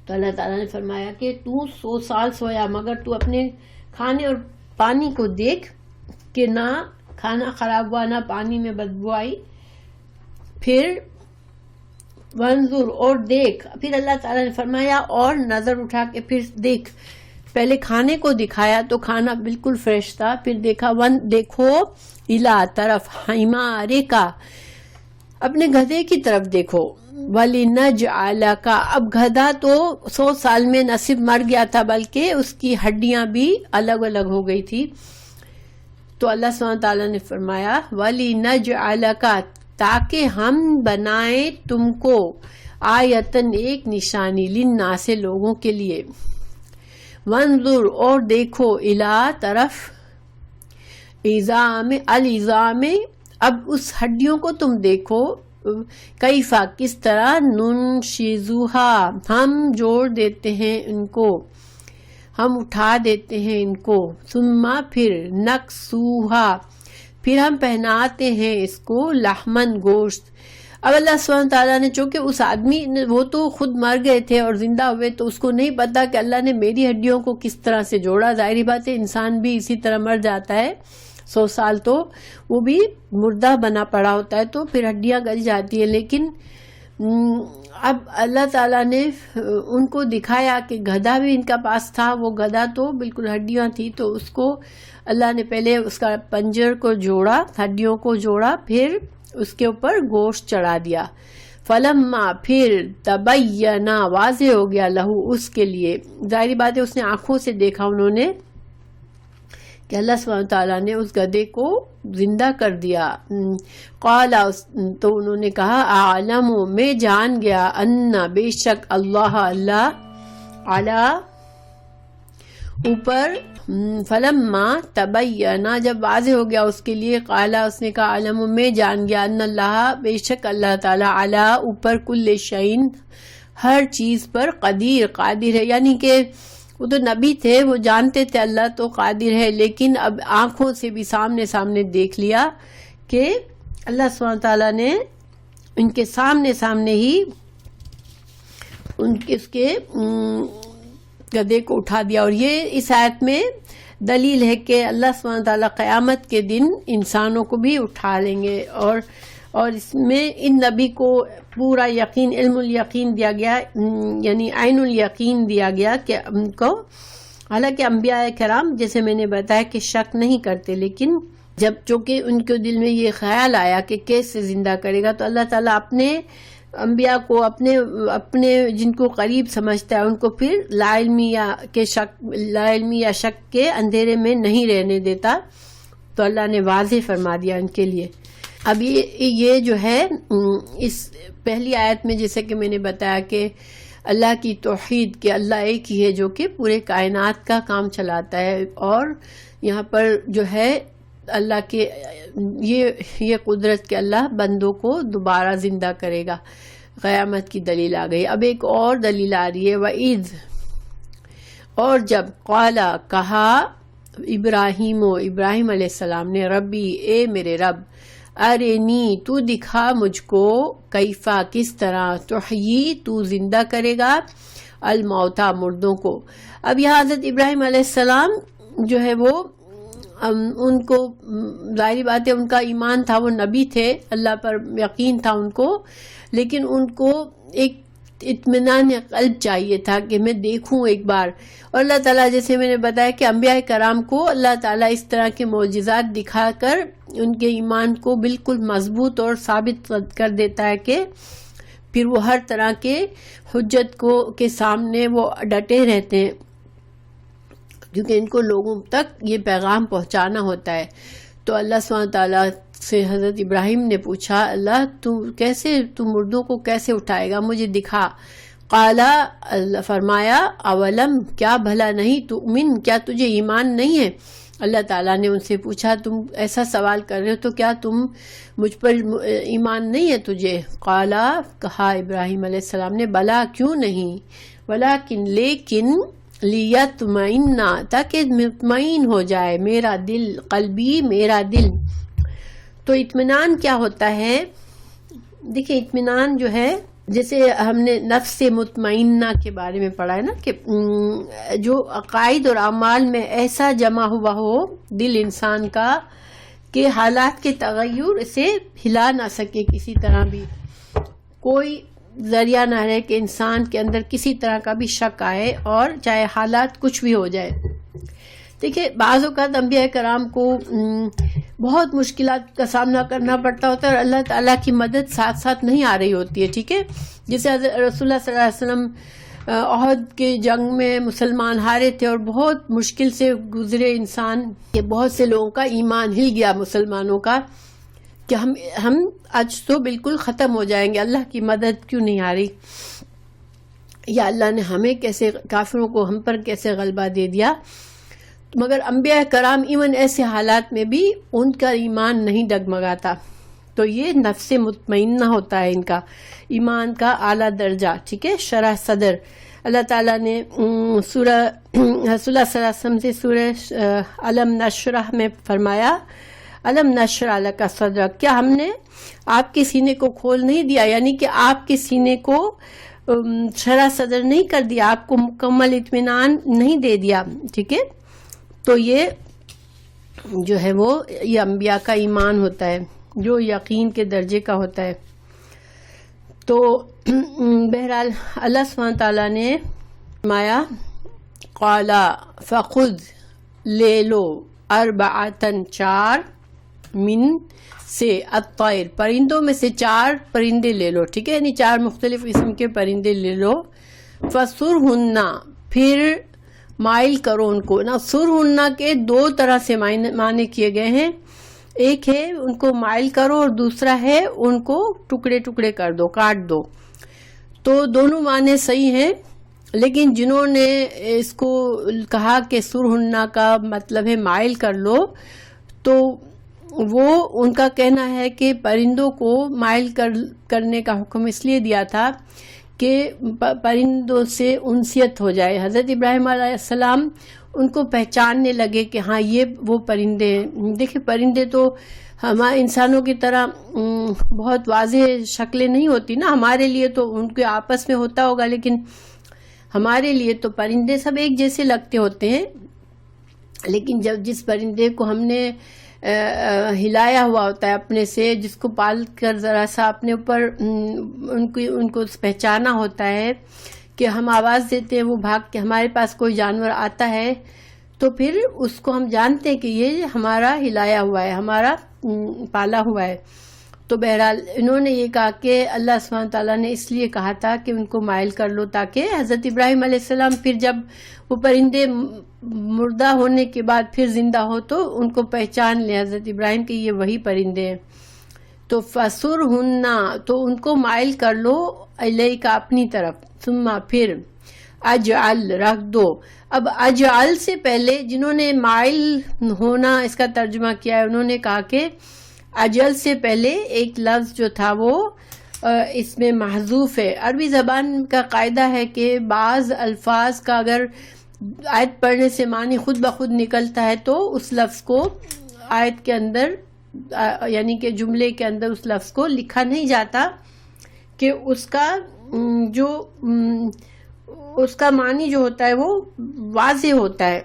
تو اللہ تعالیٰ نے فرمایا کہ تو 100 سال سویا، مگر تو اپنے کھانے اور پانی کو دیکھ کہ نہ کھانا خراب ہوا نہ پانی میں بدبو آئی. پھر وانظر، اور دیکھ. پھر اللہ تعالیٰ نے فرمایا اور نظر اٹھا کے پھر دیکھ. پہلے کھانے کو دکھایا تو کھانا بالکل فریش تھا. پھر دیکھا، دیکھو، الا، طرف، حمارکا، اپنے گدھے کی طرف دیکھو. وَلِنَجْعَلَكَ، اب گدھا تو 100 سال میں نہ صرف مر گیا تھا بلکہ اس کی ہڈیاں بھی الگ الگ ہو گئی تھی. تو اللہ سبحانہ تعالیٰ نے فرمایا وَلِنَجْعَلَكَ، تاکہ ہم بنائیں تم کو، آیتن، ایک نشانی، للناس، لوگوں کے لیے. وانظر، اور دیکھو، الا، طرف، عظام، العظام، اب اس ہڈیوں کو تم دیکھو، کیفا، کس طرح، ننشزوہا، ہم جوڑ دیتے ہیں ان کو، ہم اٹھا دیتے ہیں ان کو، ثم، پھر، نکسوہا، پھر ہم پہناتے ہیں اس کو، لحمن، گوشت. اب اللہ سبحانہ تعالیٰ نے، چونکہ اس آدمی وہ تو خود مر گئے تھے اور زندہ ہوئے، تو اس کو نہیں پتا کہ اللہ نے میری ہڈیوں کو کس طرح سے جوڑا. ظاہری بات ہے انسان بھی اسی طرح مر جاتا ہے، 100 سال تو وہ بھی مردہ بنا پڑا ہوتا ہے، تو پھر ہڈیاں گل جاتی ہیں. لیکن اب اللہ تعالیٰ نے ان کو دکھایا کہ گدھا بھی ان کا پاس تھا. وہ گدھا تو بالکل ہڈیاں تھی، تو اس کو اللہ نے پہلے اس کا پنجر کو جوڑا، ہڈیوں کو جوڑا، پھر اس کے اوپر گوشت چڑھا دیا. فلما، پھر، تبینا، واضح ہو گیا، لہو، اس کے لیے. ظاہری بات ہے اس نے آنکھوں سے دیکھا انہوں نے کہ اللہ سبحانہ تعالیٰ نے اس گدھے کو زندہ کر دیا. قال، تو انہوں نے کہا، اعلم، میں جان گیا، ان، بے شک، اللہ، علی، اوپر. فلما تبینا، جب واضح ہو گیا اس کے لیے، قال، اس نے کہا، علم، میں جان گیا، ان اللہ، بے شک اللہ تعالیٰ، علی، اوپر، کل شیء، ہر چیز پر، قادر ہے. یعنی کہ وہ تو نبی تھے، وہ جانتے تھے اللہ تو قادر ہے، لیکن اب آنکھوں سے بھی سامنے دیکھ لیا کہ اللہ سبحانہ تعالیٰ نے ان کے سامنے ہی اس کے گدھے کو اٹھا دیا. اور یہ اس آیت میں دلیل ہے کہ اللہ سبحانہ تعالیٰ قیامت کے دن انسانوں کو بھی اٹھا لیں گے. اور اس میں ان نبی کو پورا یقین، علم الیقین دیا گیا، یعنی عین الیقین دیا گیا کہ ان کو، حالانکہ انبیاء کرام جیسے میں نے بتایا کہ شک نہیں کرتے، لیکن جب چونکہ ان کے دل میں یہ خیال آیا کہ کیسے زندہ کرے گا، تو اللہ تعالیٰ اپنے انبیاء کو، اپنے جن کو قریب سمجھتا ہے ان کو پھر لا علمی یا شک کے اندھیرے میں نہیں رہنے دیتا. تو اللہ نے واضح فرما دیا ان کے لیے. اب یہ جو ہے اس پہلی آیت میں جیسے کہ میں نے بتایا کہ اللہ کی توحید کہ اللہ ایک ہی ہے جو کہ پورے کائنات کا کام چلاتا ہے، اور یہاں پر جو ہے اللہ کے یہ قدرت کہ اللہ بندوں کو دوبارہ زندہ کرے گا، قیامت کی دلیل آ گئی۔ اب ایک اور دلیل آ رہی ہے، وَإِذْ، اور جب قالا کہا ابراہیم علیہ السلام نے، ربی اے میرے رب، ارینی تو دکھا مجھ کو، کیفا کس طرح، تحیی تو زندہ کرے گا، الموتا مردوں کو۔ اب یہاں حضرت ابراہیم علیہ السلام جو ہے وہ ان کو ظاہری بات ہے ان کا ایمان تھا، وہ نبی تھے، اللہ پر یقین تھا ان کو، لیکن ان کو ایک اطمینان قلب چاہیے تھا کہ میں دیکھوں ایک بار۔ اور اللہ تعالیٰ جیسے میں نے بتایا کہ انبیاء کرام کو اللہ تعالیٰ اس طرح کے معجزات دکھا کر ان کے ایمان کو بالکل مضبوط اور ثابت کر دیتا ہے کہ پھر وہ ہر طرح کے حجت کے سامنے وہ ڈٹے رہتے ہیں، کیونکہ ان کو لوگوں تک یہ پیغام پہنچانا ہوتا ہے۔ تو اللہ سبحانہ تعالیٰ سے حضرت ابراہیم نے پوچھا، اللہ تو مردوں کو کیسے اٹھائے گا، مجھے دکھا۔ قالا، اللہ فرمایا، اولم، کیا بھلا نہیں تؤمن، کیا تجھے ایمان نہیں ہے؟ اللہ تعالیٰ نے ان سے پوچھا، تم ایسا سوال کر رہے ہو تو کیا مجھ پر ایمان نہیں ہے تجھے؟ قالا، کہا ابراہیم علیہ السلام نے، بلا، کیوں نہیں، ولیکن، لیکن، لیطمئن، تاکہ مطمئن ہو جائے میرا دل، قلبی، میرا دل۔ تو اطمینان کیا ہوتا ہے؟ دیکھیں اطمینان جو ہے، جیسے ہم نے نفس مطمئنہ کے بارے میں پڑھا ہے نا، کہ جو عقائد اور اعمال میں ایسا جمع ہوا ہو دل انسان کا کہ حالات کے تغیر اسے ہلا نہ سکے، کسی طرح بھی کوئی ذریعہ نہ رہے کہ انسان کے اندر کسی طرح کا بھی شک آئے، اور چاہے حالات کچھ بھی ہو جائے۔ دیکھیں بعض اوقات انبیاء کرام کو بہت مشکلات کا سامنا کرنا پڑتا ہوتا ہے، اور اللہ تعالیٰ کی مدد ساتھ ساتھ نہیں آ رہی ہوتی ہے، ٹھیک ہے؟ جیسے رسول اللہ صلی اللہ علیہ وسلم احد کے جنگ میں مسلمان ہارے تھے اور بہت مشکل سے گزرے انسان، کہ بہت سے لوگوں کا ایمان ہل گیا مسلمانوں کا کہ ہم آج تو بالکل ختم ہو جائیں گے، اللہ کی مدد کیوں نہیں آ رہی، یا اللہ نے ہمیں کیسے، کافروں کو ہم پر کیسے غلبہ دے دیا۔ مگر انبیاء کرام ایون ایسے حالات میں بھی ان کا ایمان نہیں ڈگمگاتا۔ تو یہ نفس مطمئنہ ہوتا ہے ان کا ایمان کا اعلیٰ درجہ، ٹھیک ہے؟ شرح صدر اللہ تعالیٰ نے سورہ رسول اللہ صلی اللہ علیہ وسلم سے سورہ علم نشرح میں فرمایا، علم نشرح لک صدرک، کیا ہم نے آپ کے سینے کو کھول نہیں دیا، یعنی کہ آپ کے سینے کو شرح صدر نہیں کر دیا، آپ کو مکمل اطمینان نہیں دے دیا، ٹھیک ہے؟ تو یہ جو ہے وہ یہ انبیاء کا ایمان ہوتا ہے جو یقین کے درجے کا ہوتا ہے۔ تو بہرحال اللہ سبحانہ تعالیٰ نے فرمایا، قالا، فخذ، لے لو، اربعتن، 4، من سے، الطیر، پرندوں میں سے 4 پرندے لے لو، ٹھیک ہے؟ یعنی 4 مختلف قسم کے پرندے لے لو، فسرہن، پھر مائل کرو ان کو نا۔ سرہن کے 2 طرح سے معنی کیے گئے ہیں، ایک ہے ان کو مائل کرو اور دوسرا ہے ان کو ٹکڑے ٹکڑے کر دو، کاٹ دو۔ تو دونوں معنی صحیح ہیں، لیکن جنہوں نے اس کو کہا کہ سرہن کا مطلب ہے مائل کر لو، تو وہ ان کا کہنا ہے کہ پرندوں کو مائل کرنے کا حکم اس لیے دیا تھا کہ پرندوں سے انسیت ہو جائے۔ حضرت ابراہیم علیہ السلام ان کو پہچاننے لگے کہ ہاں یہ وہ پرندے ہیں۔ دیکھیں پرندے تو ہمارے انسانوں کی طرح بہت واضح شکلیں نہیں ہوتی نا، ہمارے لیے تو ان کے آپس میں ہوتا ہوگا، لیکن ہمارے لیے تو پرندے سب ایک جیسے لگتے ہوتے ہیں، لیکن جب جس پرندے کو ہم نے ہلایا ہوا ہوتا ہے اپنے سے، جس کو پال کر ذرا سا اپنے اوپر ان کو پہچانا ہوتا ہے کہ ہم آواز دیتے ہیں، وہ بھاگ کے ہمارے پاس کوئی جانور آتا ہے، تو پھر اس کو ہم جانتے ہیں کہ یہ ہمارا ہلایا ہوا ہے، ہمارا پالا ہوا ہے۔ تو بہرحال انہوں نے یہ کہا کہ اللہ سبحانہ تعالیٰ نے اس لیے کہا تھا کہ ان کو مائل کر لو، تاکہ حضرت ابراہیم علیہ السلام پھر جب وہ پرندے مردہ ہونے کے بعد پھر زندہ ہو تو ان کو پہچان لیں حضرت ابراہیم کہ یہ وہی پرندے ہیں۔ تو فَسُرْهُنَّ تو ان کو مائل کر لو الیک اپنی طرف، ثم پھر اجعل رکھ دو. اب اجعل سے پہلے جنہوں نے مائل ہونا اس کا ترجمہ کیا ہے انہوں نے کہا کہ اجل سے پہلے ایک لفظ جو تھا وہ اس میں محذوف ہے. عربی زبان کا قاعدہ ہے کہ بعض الفاظ کا اگر آیت پڑھنے سے معنی خود بخود نکلتا ہے تو اس لفظ کو آیت کے اندر یعنی کہ جملے کے اندر اس لفظ کو لکھا نہیں جاتا کہ اس کا معنی جو ہوتا ہے وہ واضح ہوتا ہے.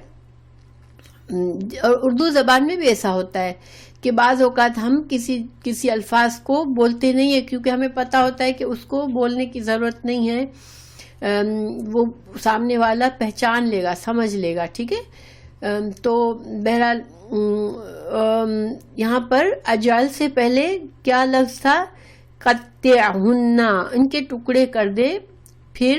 اور اردو زبان میں بھی ایسا ہوتا ہے کہ بعض اوقات ہم کسی الفاظ کو بولتے نہیں ہیں کیونکہ ہمیں پتہ ہوتا ہے کہ اس کو بولنے کی ضرورت نہیں ہے، وہ سامنے والا پہچان لے گا، سمجھ لے گا. ٹھیک ہے، تو بہرحال یہاں پر اجال سے پہلے کیا لفظ تھا؟ قطعہن، ان کے ٹکڑے کر دے، پھر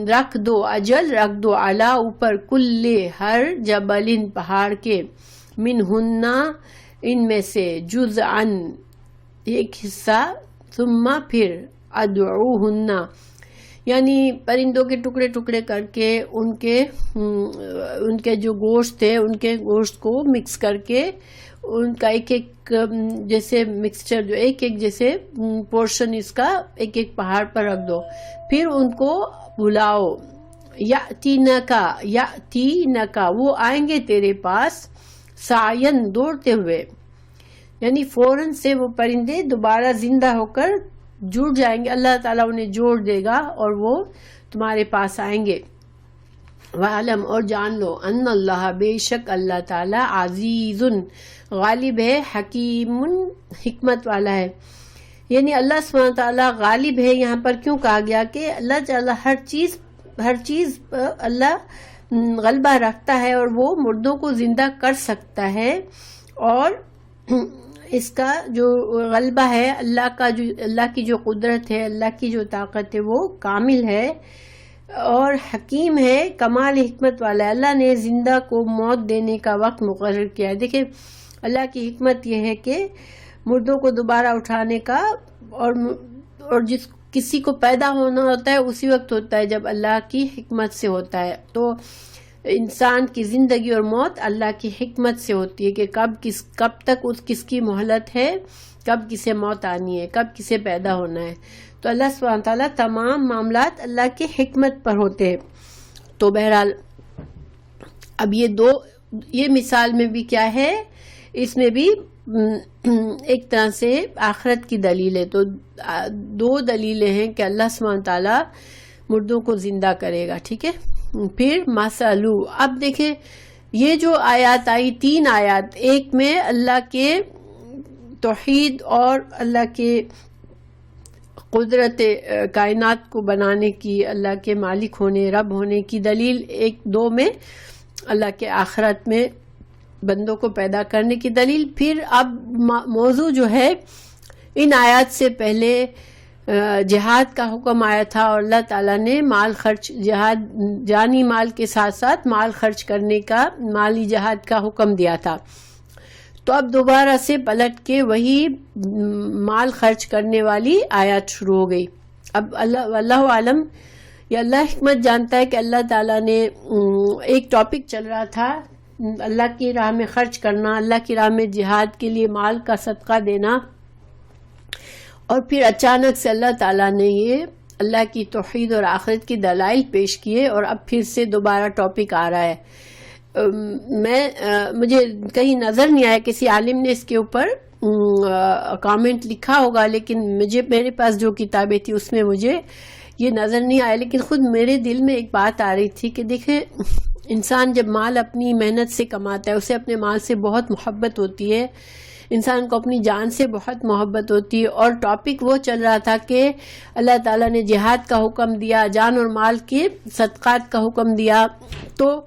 رکھ دو، اجل رکھ دو، علی اوپر، کل ہر، جبل پہاڑ کے، منہن ان میں سے، جزءاً ایک حصہ، ثم پھر ادعوہن یعنی پرندوں کے ٹکڑے ٹکڑے کر کے ان کے جو گوشت تھے ان کے گوشت کو مکس کر کے ان کا ایک ایک جیسے مکسچر جو ایک ایک جیسے پورشن اس کا ایک ایک پہاڑ پر رکھ دو، پھر ان کو بلاؤ. یأتینکا وہ آئیں گے تیرے پاس، سعین دوڑتے ہوئے، یعنی فوراً سے وہ پرندے دوبارہ زندہ ہو کر جڑ جائیں گے، اللہ تعالیٰ انہیں جوڑ دے گا اور وہ تمہارے پاس آئیں گے. وَعَلَمْ اور جان لو، ان اللہ بے شک اللہ تعالیٰ عزیز غالب ہے، حکیم حکمت والا ہے. یعنی اللہ سبحانہ تعالیٰ غالب ہے. یہاں پر کیوں کہا گیا کہ اللہ تعالیٰ ہر چیز اللہ غلبہ رکھتا ہے اور وہ مردوں کو زندہ کر سکتا ہے، اور اس کا جو غلبہ ہے اللہ کی جو قدرت ہے، اللہ کی جو طاقت ہے وہ کامل ہے اور حکیم ہے، کمال حکمت والا ہے. اللہ نے زندہ کو موت دینے کا وقت مقرر کیا ہے. دیکھیں اللہ کی حکمت یہ ہے کہ مردوں کو دوبارہ اٹھانے کا اور کسی کو پیدا ہونا ہوتا ہے اسی وقت ہوتا ہے جب اللہ کی حکمت سے ہوتا ہے. تو انسان کی زندگی اور موت اللہ کی حکمت سے ہوتی ہے کہ کب تک کس کی مہلت ہے، کب کسے موت آنی ہے، کب کسے پیدا ہونا ہے. تو اللہ سبحانہ تعالیٰ تمام معاملات اللہ کی حکمت پر ہوتے ہیں. تو بہرحال اب یہ مثال میں بھی کیا ہے، اس میں بھی ایک طرح سے آخرت کی دلیل ہے. تو دو دلیلیں ہیں کہ اللہ سبحانہ تعالیٰ مردوں کو زندہ کرے گا. ٹھیک ہے، پھر مسلو. اب دیکھیں یہ جو آیات آئی، 3 آیات، ایک میں اللہ کے توحید اور اللہ کے قدرت کائنات کو بنانے کی، اللہ کے مالک ہونے، رب ہونے کی دلیل، 2 میں اللہ کے آخرت میں بندوں کو پیدا کرنے کی دلیل. پھر اب موضوع جو ہے ان آیات سے پہلے جہاد کا حکم آیا تھا اور اللہ تعالیٰ نے مال خرچ، جہاد جانی مال کے ساتھ ساتھ مال خرچ کرنے کا، مالی جہاد کا حکم دیا تھا. تو اب دوبارہ سے پلٹ کے وہی مال خرچ کرنے والی آیات شروع ہو گئی. اب اللہ عالم، یا اللہ حکمت جانتا ہے کہ اللہ تعالیٰ نے ایک ٹاپک چل رہا تھا اللہ کی راہ میں خرچ کرنا، اللہ کی راہ میں جہاد کے لیے مال کا صدقہ دینا، اور پھر اچانک سے اللہ تعالیٰ نے یہ اللہ کی توحید اور آخرت کی دلائل پیش کیے اور اب پھر سے دوبارہ ٹاپک آ رہا ہے. مجھے کہیں نظر نہیں آیا کسی عالم نے اس کے اوپر کامنٹ لکھا ہوگا، لیکن میرے پاس جو کتابیں تھی اس میں مجھے یہ نظر نہیں آیا. لیکن خود میرے دل میں ایک بات آ رہی تھی کہ دیکھیں انسان جب مال اپنی محنت سے کماتا ہے، اسے اپنے مال سے بہت محبت ہوتی ہے، انسان کو اپنی جان سے بہت محبت ہوتی ہے. اور ٹاپک وہ چل رہا تھا کہ اللہ تعالیٰ نے جہاد کا حکم دیا، جان اور مال کے صدقات کا حکم دیا. تو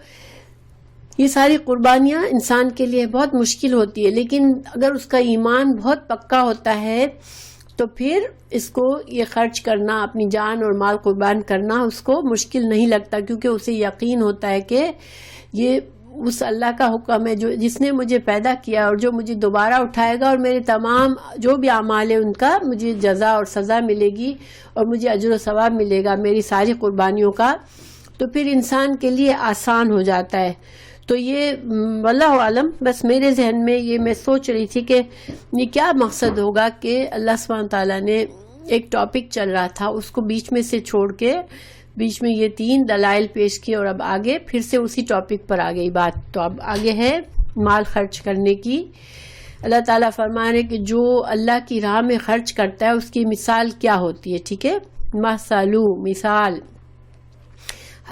یہ ساری قربانیاں انسان کے لیے بہت مشکل ہوتی ہے، لیکن اگر اس کا ایمان بہت پکا ہوتا ہے تو پھر اس کو یہ خرچ کرنا، اپنی جان اور مال قربان کرنا اس کو مشکل نہیں لگتا، کیونکہ اسے یقین ہوتا ہے کہ یہ اس اللہ کا حکم ہے جس نے مجھے پیدا کیا اور جو مجھے دوبارہ اٹھائے گا، اور میرے تمام جو بھی اعمال ہیں ان کا مجھے جزا اور سزا ملے گی اور مجھے اجر و ثواب ملے گا میری ساری قربانیوں کا، تو پھر انسان کے لیے آسان ہو جاتا ہے۔ تو یہ واللہ عالم، بس میرے ذہن میں یہ میں سوچ رہی تھی کہ یہ کیا مقصد ہوگا کہ اللہ سبحانہ تعالیٰ نے ایک ٹاپک چل رہا تھا اس کو بیچ میں سے چھوڑ کے بیچ میں یہ 3 دلائل پیش کیے، اور اب آگے پھر سے اسی ٹاپک پر آ گئی بات۔ تو اب آگے ہے مال خرچ کرنے کی۔ اللہ تعالیٰ فرما رہے کہ جو اللہ کی راہ میں خرچ کرتا ہے اس کی مثال کیا ہوتی ہے، ٹھیک ہے؟ مثلو، مثال،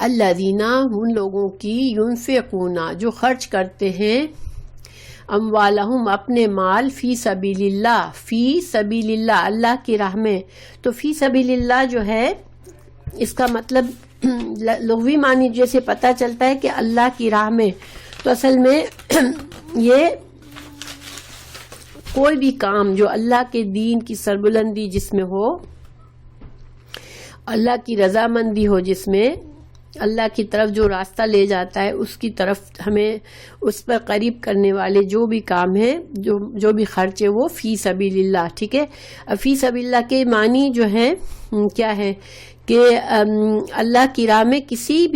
الذین، ان لوگوں کی، ينفقون، جو خرچ کرتے ہیں، اموالہم، اپنے مال، فی سبیل اللہ، فی سبیل اللہ، اللہ کی راہ میں۔ تو فی سبیل اللہ جو ہے اس کا مطلب لغوی معنی جیسے پتہ چلتا ہے کہ اللہ کی راہ میں، تو اصل میں یہ کوئی بھی کام جو اللہ کے دین کی سربلندی جس میں ہو، اللہ کی رضامندی ہو، جس میں اللہ کی طرف جو راستہ لے جاتا ہے اس کی طرف ہمیں اس پر قریب کرنے والے جو بھی کام ہیں، جو بھی خرچ ہے، وہ فی سبیل اللہ، ٹھیک ہے؟ فی سبیل اللہ کے معنی جو ہے کیا ہے کہ اللہ کی راہ میں کسی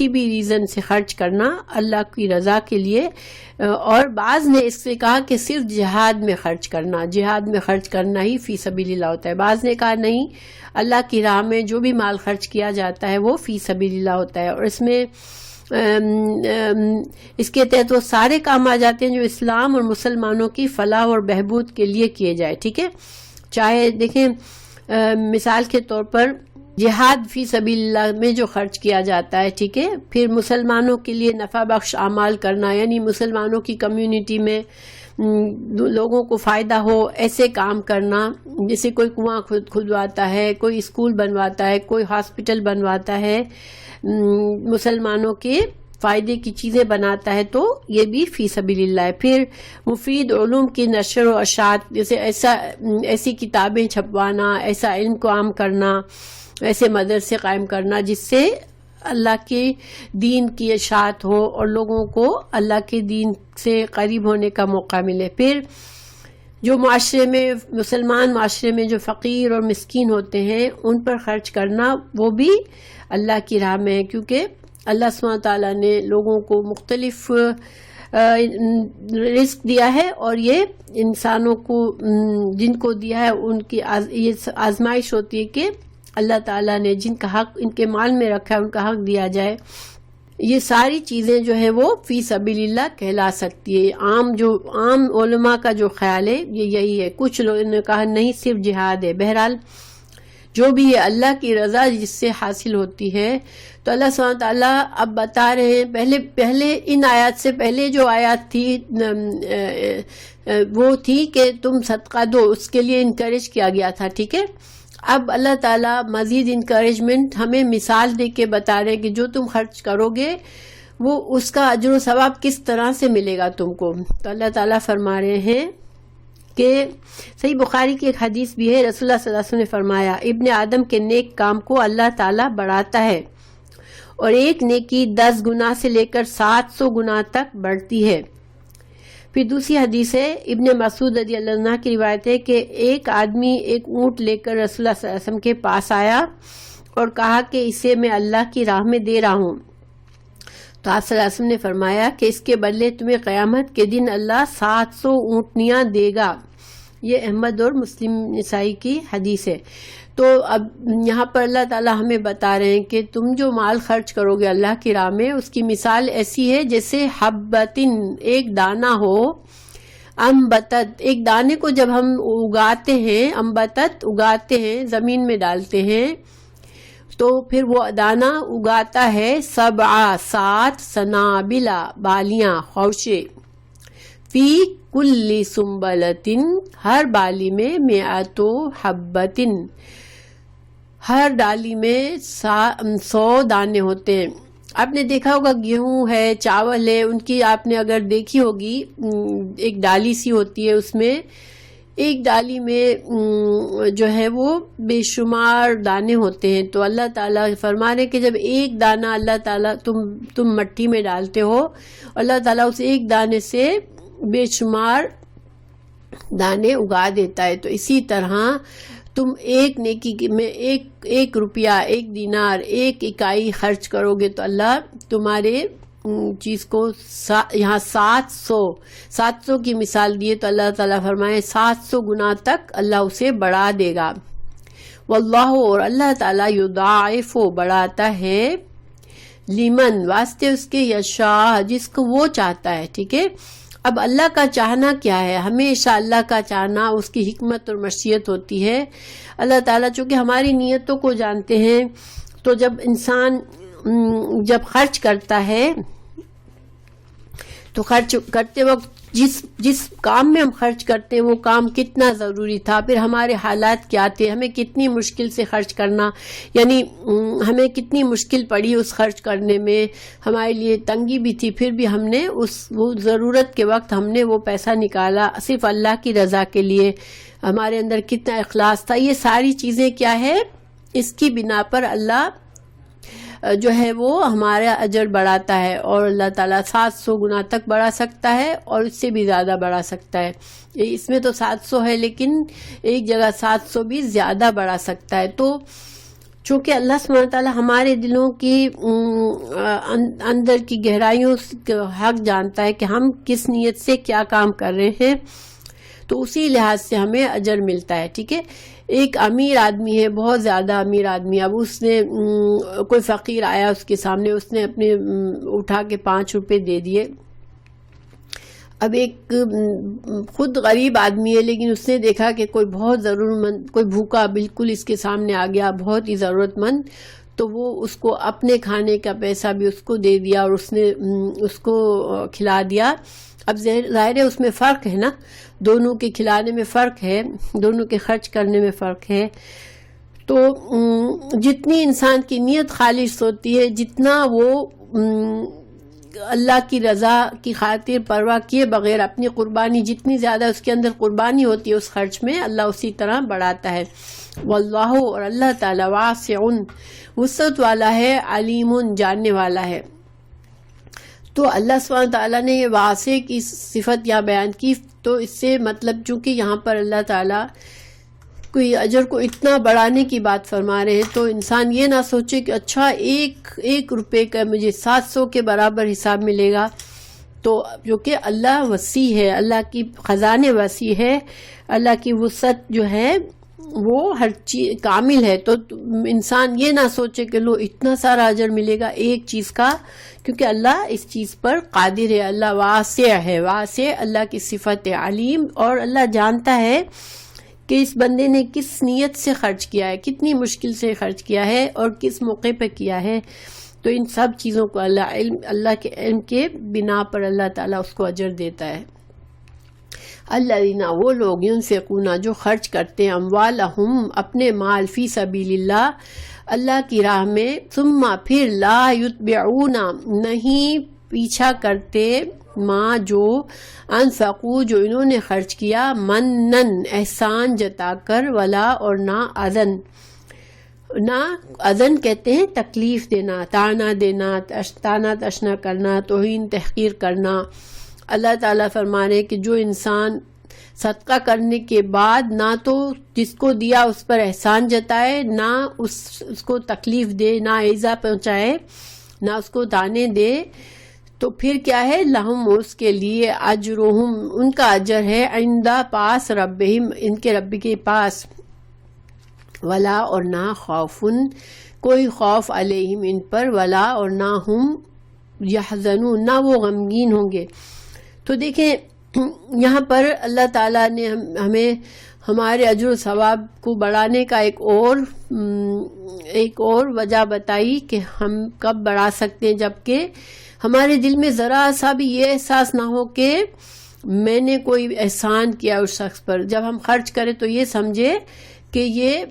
بھی ریزن سے خرچ کرنا اللہ کی رضا کے لیے، اور بعض نے اس سے کہا کہ صرف جہاد میں خرچ کرنا، جہاد میں خرچ کرنا ہی فی سبیل اللہ ہوتا ہے۔ بعض نے کہا نہیں، اللہ کی راہ میں جو بھی مال خرچ کیا جاتا ہے وہ فی سبیل اللہ ہوتا ہے، اور اس میں اس کے تحت وہ سارے کام آ جاتے ہیں جو اسلام اور مسلمانوں کی فلاح اور بہبود کے لیے کیے جائے، ٹھیک ہے؟ چاہے دیکھیں مثال کے طور پر جہاد فی سبیل اللہ میں جو خرچ کیا جاتا ہے، ٹھیک ہے؟ پھر مسلمانوں کے لیے نفع بخش اعمال کرنا، یعنی مسلمانوں کی کمیونٹی میں لوگوں کو فائدہ ہو ایسے کام کرنا، جیسے کوئی کنواں کھدواتا ہے، کوئی اسکول بنواتا ہے، کوئی ہاسپٹل بنواتا ہے، مسلمانوں کے فائدے کی چیزیں بناتا ہے، تو یہ بھی فی سبیل اللہ ہے۔ پھر مفید علوم کی نشر و اشاعت، جیسے ایسی کتابیں چھپوانا، ایسا علم کو عام کرنا، ایسے مدرسے قائم کرنا جس سے اللہ کے دین کی اشاعت ہو اور لوگوں کو اللہ کے دین سے قریب ہونے کا موقع ملے۔ پھر جو معاشرے میں، مسلمان معاشرے میں جو فقیر اور مسکین ہوتے ہیں ان پر خرچ کرنا، وہ بھی اللہ کی راہ میں ہے، کیونکہ اللہ سبحانہ تعالیٰ نے لوگوں کو مختلف رزق دیا ہے، اور یہ انسانوں کو جن کو دیا ہے ان کی یہ آزمائش ہوتی ہے کہ اللہ تعالیٰ نے جن کا حق ان کے مال میں رکھا ہے ان کا حق دیا جائے۔ یہ ساری چیزیں جو ہے وہ فی سبیل اللہ کہلا سکتی ہے۔ عام علماء کا جو خیال ہے یہ یہی ہے۔ کچھ لوگوں نے کہا نہیں، صرف جہاد ہے۔ بہرحال جو بھی ہے اللہ کی رضا جس سے حاصل ہوتی ہے، تو اللہ سبحانہ تعالیٰ اب بتا رہے ہیں، پہلے ان آیات سے پہلے جو آیات تھی وہ تھی کہ تم صدقہ دو، اس کے لیے انکریج کیا گیا تھا، ٹھیک ہے؟ اب اللہ تعالیٰ مزید انکریجمنٹ ہمیں مثال دے کے بتا رہے کہ جو تم خرچ کرو گے وہ اس کا اجر و ثواب کس طرح سے ملے گا تم کو۔ تو اللہ تعالیٰ فرما رہے ہیں کہ صحیح بخاری کی ایک حدیث بھی ہے، رسول اللہ صلی اللہ علیہ وسلم نے فرمایا، ابن آدم کے نیک کام کو اللہ تعالیٰ بڑھاتا ہے، اور ایک نیکی 10 گنا سے لے کر 700 گنا تک بڑھتی ہے۔ پھر دوسری حدیث ہے، ابن مسعود رضی اللہ عنہ کی روایت ہے کہ ایک آدمی ایک اونٹ لے کر رسول اللہ صلی اللہ علیہ وسلم کے پاس آیا اور کہا کہ اسے میں اللہ کی راہ میں دے رہا ہوں۔ تو آپ صلی اللہ علیہ وسلم نے فرمایا کہ اس کے بدلے تمہیں قیامت کے دن اللہ 700 اونٹنیاں دے گا۔ یہ احمد اور مسلم نسائی کی حدیث ہے۔ تو اب یہاں پر اللہ تعالیٰ ہمیں بتا رہے ہیں کہ تم جو مال خرچ کرو گے اللہ کی راہ میں، اس کی مثال ایسی ہے جیسے حبتن، ایک دانہ ہو، امبتت، ایک دانے کو جب ہم اگاتے ہیں، امبتت اگاتے ہیں، زمین میں ڈالتے ہیں، تو پھر وہ دانہ اگاتا ہے 7 سنابلا، بالیاں، خوشے، فی کل سنبلتن، ہر بالی میں 100 حبتن، ہر ڈالی میں 100 دانے ہوتے ہیں۔ آپ نے دیکھا ہوگا گیہوں ہے، چاول ہے، ان کی آپ نے اگر دیکھی ہوگی ایک ڈالی سی ہوتی ہے، اس میں ایک ڈالی میں جو ہے وہ بے شمار دانے ہوتے ہیں. تو اللہ تعالیٰ فرما رہے کہ جب ایک دانہ اللہ تعالیٰ تم مٹی میں ڈالتے ہو، اللہ تعالیٰ اس ایک دانے سے بے شمار دانے اگا دیتا ہے. تو اسی طرح تم ایک نیکی میں ایک روپیہ، ایک دینار، ایک اکائی خرچ کرو گے تو اللہ تمہارے چیز کو یہاں 700 کی مثال دیے تو اللہ تعالیٰ فرمائے 700 گنا تک اللہ اسے بڑھا دے گا. واللہ، اور اللہ تعالیٰ یضاعف، بڑھاتا ہے، لمن، واسطے اس کے، یشاء، جس کو وہ چاہتا ہے. ٹھیک ہے. اب اللہ کا چاہنا کیا ہے؟ ہمیشہ اللہ کا چاہنا اس کی حکمت اور مشیت ہوتی ہے. اللہ تعالیٰ چونکہ ہماری نیتوں کو جانتے ہیں، تو جب انسان جب خرچ کرتا ہے تو خرچ کرتے وقت جس کام میں ہم خرچ کرتے ہیں وہ کام کتنا ضروری تھا، پھر ہمارے حالات کیا تھے، ہمیں کتنی مشکل سے خرچ کرنا، یعنی ہمیں کتنی مشکل پڑی اس خرچ کرنے میں، ہمارے لیے تنگی بھی تھی، پھر بھی ہم نے وہ ضرورت کے وقت ہم نے وہ پیسہ نکالا صرف اللہ کی رضا کے لیے. ہمارے اندر کتنا اخلاص تھا. یہ ساری چیزیں کیا ہے؟ اس کی بنا پر اللہ جو ہے وہ ہمارا اجر بڑھاتا ہے، اور اللہ تعالیٰ 700 گنا تک بڑھا سکتا ہے اور اس سے بھی زیادہ بڑھا سکتا ہے. اس میں تو 700 ہے لیکن ایک جگہ 700 بھی زیادہ بڑھا سکتا ہے. تو چونکہ اللہ سبحانہ تعالیٰ ہمارے دلوں کی اندر کی گہرائیوں کا حق جانتا ہے کہ ہم کس نیت سے کیا کام کر رہے ہیں، تو اسی لحاظ سے ہمیں اجر ملتا ہے. ٹھیک ہے. ایک امیر آدمی ہے، بہت زیادہ امیر آدمی، اب اس نے کوئی فقیر آیا اس کے سامنے، اس نے اپنے اٹھا کے 5 روپے دے دیے. اب ایک خود غریب آدمی ہے لیکن اس نے دیکھا کہ کوئی بہت ضرورت مند، کوئی بھوکا بالکل اس کے سامنے آ گیا، بہت ہی ضرورت مند، تو وہ اس کو اپنے کھانے کا پیسہ بھی اس کو دے دیا اور اس نے اس کو کھلا دیا. اب ظاہر ہے اس میں فرق ہے نا، دونوں کے کھلانے میں فرق ہے، دونوں کے خرچ کرنے میں فرق ہے. تو جتنی انسان کی نیت خالص ہوتی ہے، جتنا وہ اللہ کی رضا کی خاطر پرواہ کیے بغیر اپنی قربانی، جتنی زیادہ اس کے اندر قربانی ہوتی ہے اس خرچ میں، اللہ اسی طرح بڑھاتا ہے. واللہ، اور اللہ تعالیٰ، واسع، وسعت والا ہے، علیم، جاننے والا ہے. تو اللہ سبحانہ تعالیٰ نے یہ واسع کی صفت یہاں بیان کی، تو اس سے مطلب چونکہ یہاں پر اللہ تعالیٰ کوئی اجر کو اتنا بڑھانے کی بات فرما رہے ہیں، تو انسان یہ نہ سوچے کہ اچھا ایک روپے کا مجھے 700 کے برابر حساب ملے گا. تو جو کہ اللہ وسیع ہے، اللہ کی خزانے وسیع ہے، اللہ کی وسعت جو ہے وہ ہر چیز کامل ہے. تو انسان یہ نہ سوچے کہ لو اتنا سارا اجر ملے گا ایک چیز کا، کیونکہ اللہ اس چیز پر قادر ہے. اللہ واسع ہے، واسع اللہ کی صفت ہے، علیم، اور اللہ جانتا ہے کہ اس بندے نے کس نیت سے خرچ کیا ہے، کتنی مشکل سے خرچ کیا ہے اور کس موقع پہ کیا ہے. تو ان سب چیزوں کو اللہ کے علم کے بنا پر اللہ تعالیٰ اس کو اجر دیتا ہے. الذین، وہ لوگ، ينفقون، جو خرچ کرتے ہیں، اموالہم، اپنے مال، فی سبیل اللہ، اللہ کی راہ میں، ثم، پھر، لا یتبعون، نہیں پیچھا کرتے، ما، جو، انفقوا، جو انہوں نے خرچ کیا، منن، احسان جتا کر، ولا، اور نہ، اذن. نہ اذن کہتے ہیں تکلیف دینا، تانا دینا، تانا تشنا کرنا، توہین تحقیر کرنا. اللہ تعالیٰ فرما رہے کہ جو انسان صدقہ کرنے کے بعد نہ تو جس کو دیا اس پر احسان جتائے، نہ اس کو تکلیف دے، نہ ایذا پہنچائے، نہ اس کو تانے دے، تو پھر کیا ہے؟ لہم، اس کے لیے، اجرہم، ان کا اجر ہے، عند، پاس، ربہم، ان کے رب کے پاس، ولا، اور نہ، خوفن، کوئی خوف، علیہم، ان پر، ولا، اور نہ، ہم یحزنون، نہ وہ غمگین ہوں گے. تو دیکھیں یہاں پر اللہ تعالیٰ نے ہمیں ہمارے اجر و ثواب کو بڑھانے کا ایک اور وجہ بتائی کہ ہم کب بڑھا سکتے ہیں، جبکہ ہمارے دل میں ذرا سا بھی یہ احساس نہ ہو کہ میں نے کوئی احسان کیا اس شخص پر. جب ہم خرچ کریں تو یہ سمجھے کہ یہ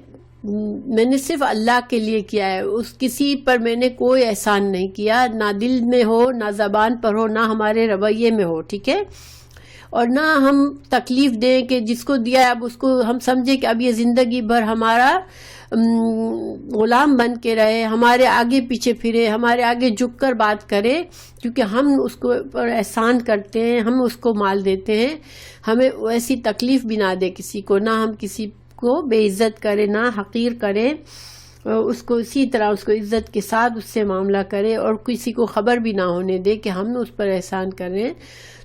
میں نے صرف اللہ کے لیے کیا ہے، اس کسی پر میں نے کوئی احسان نہیں کیا، نہ دل میں ہو، نہ زبان پر ہو، نہ ہمارے رویے میں ہو. ٹھیک ہے. اور نہ ہم تکلیف دیں کہ جس کو دیا ہے اب اس کو ہم سمجھیں کہ اب یہ زندگی بھر ہمارا غلام بن کے رہے، ہمارے آگے پیچھے پھرے، ہمارے آگے جھک کر بات کرے، کیونکہ ہم اس کو پر احسان کرتے ہیں، ہم اس کو مال دیتے ہیں. ہمیں ایسی تکلیف بھی نہ دے کسی کو، نہ ہم کسی کو بے عزت کرے، نہ حقیر کرے، اس کو اسی طرح اس کو عزت کے ساتھ اس سے معاملہ کرے، اور کسی کو خبر بھی نہ ہونے دے کہ ہم اس پر احسان کر رہے ہیں.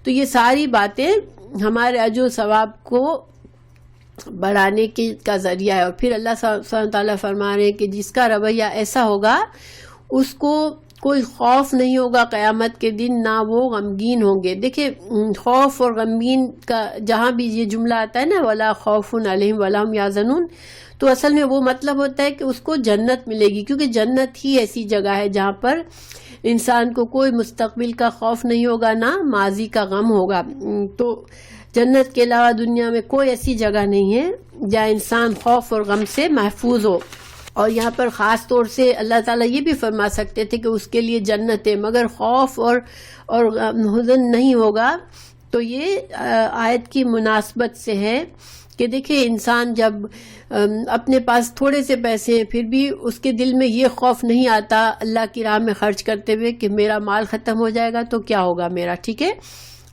تو یہ ساری باتیں ہمارے اجر و ثواب کو بڑھانے کا ذریعہ ہے. اور پھر اللہ سبحانہ وتعالیٰ فرما رہے ہیں کہ جس کا رویہ ایسا ہوگا اس کو کوئی خوف نہیں ہوگا قیامت کے دن، نہ وہ غمگین ہوں گے. دیکھیں خوف اور غمگین کا جہاں بھی یہ جملہ آتا ہے نا، ولا خوف علیہم ولا ہم یحزنون، تو اصل میں وہ مطلب ہوتا ہے کہ اس کو جنت ملے گی، کیونکہ جنت ہی ایسی جگہ ہے جہاں پر انسان کو کوئی مستقبل کا خوف نہیں ہوگا، نہ ماضی کا غم ہوگا. تو جنت کے علاوہ دنیا میں کوئی ایسی جگہ نہیں ہے جہاں انسان خوف اور غم سے محفوظ ہو. اور یہاں پر خاص طور سے اللہ تعالیٰ یہ بھی فرما سکتے تھے کہ اس کے لیے جنت ہے، مگر خوف اور حزن نہیں ہوگا. تو یہ آیت کی مناسبت سے ہے کہ دیکھیں انسان جب اپنے پاس تھوڑے سے پیسے ہیں پھر بھی اس کے دل میں یہ خوف نہیں آتا اللہ کی راہ میں خرچ کرتے ہوئے کہ میرا مال ختم ہو جائے گا تو کیا ہوگا میرا، ٹھیک ہے.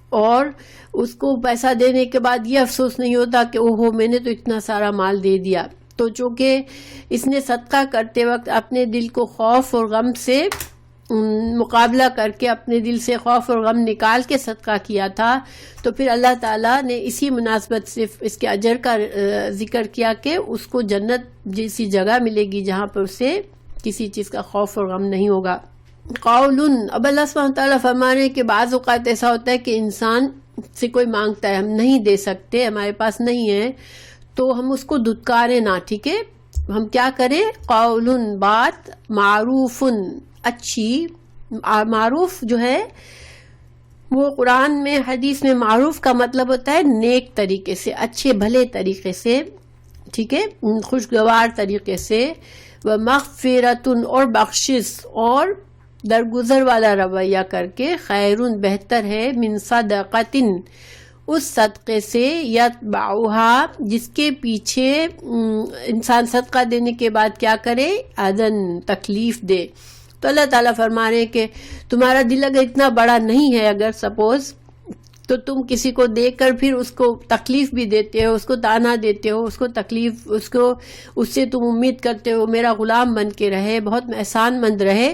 اور اس کو پیسہ دینے کے بعد یہ افسوس نہیں ہوتا کہ اوہو میں نے تو اتنا سارا مال دے دیا. تو چونکہ اس نے صدقہ کرتے وقت اپنے دل کو خوف اور غم سے مقابلہ کر کے اپنے دل سے خوف اور غم نکال کے صدقہ کیا تھا، تو پھر اللہ تعالیٰ نے اسی مناسبت سے اس کے اجر کا ذکر کیا کہ اس کو جنت جیسی جگہ ملے گی جہاں پر اسے کسی چیز کا خوف اور غم نہیں ہوگا. قول، اب اللہ سبحانہ تعالیٰ فرما رہے ہیں کہ بعض اوقات ایسا ہوتا ہے کہ انسان سے کوئی مانگتا ہے، ہم نہیں دے سکتے، ہمارے پاس نہیں ہے، تو ہم اس کو دھتکاریں نہ، ٹھیک ہے. ہم کیا کریں؟ قول، بات، معروف، اچھی. معروف جو ہے وہ قرآن میں حدیث میں معروف کا مطلب ہوتا ہے نیک طریقے سے، اچھے بھلے طریقے سے، ٹھیک ہے، خوشگوار طریقے سے. ومغفرۃ، اور بخشش اور درگزر والا رویہ کر کے، خیرun، بہتر ہے، من صدقۃ، اس صدقے سے، یتبعھا، جس کے پیچھے انسان صدقہ دینے کے بعد کیا کرے؟ اذن، تکلیف دے. تو اللہ تعالیٰ فرما رہے ہیں کہ تمہارا دل اگر اتنا بڑا نہیں ہے، اگر سپوز، تو تم کسی کو دے کر پھر اس کو تکلیف بھی دیتے ہو، اس کو تانا دیتے ہو، اس کو تکلیف، اس سے تم امید کرتے ہو میرا غلام بن کے رہے، بہت احسان مند رہے،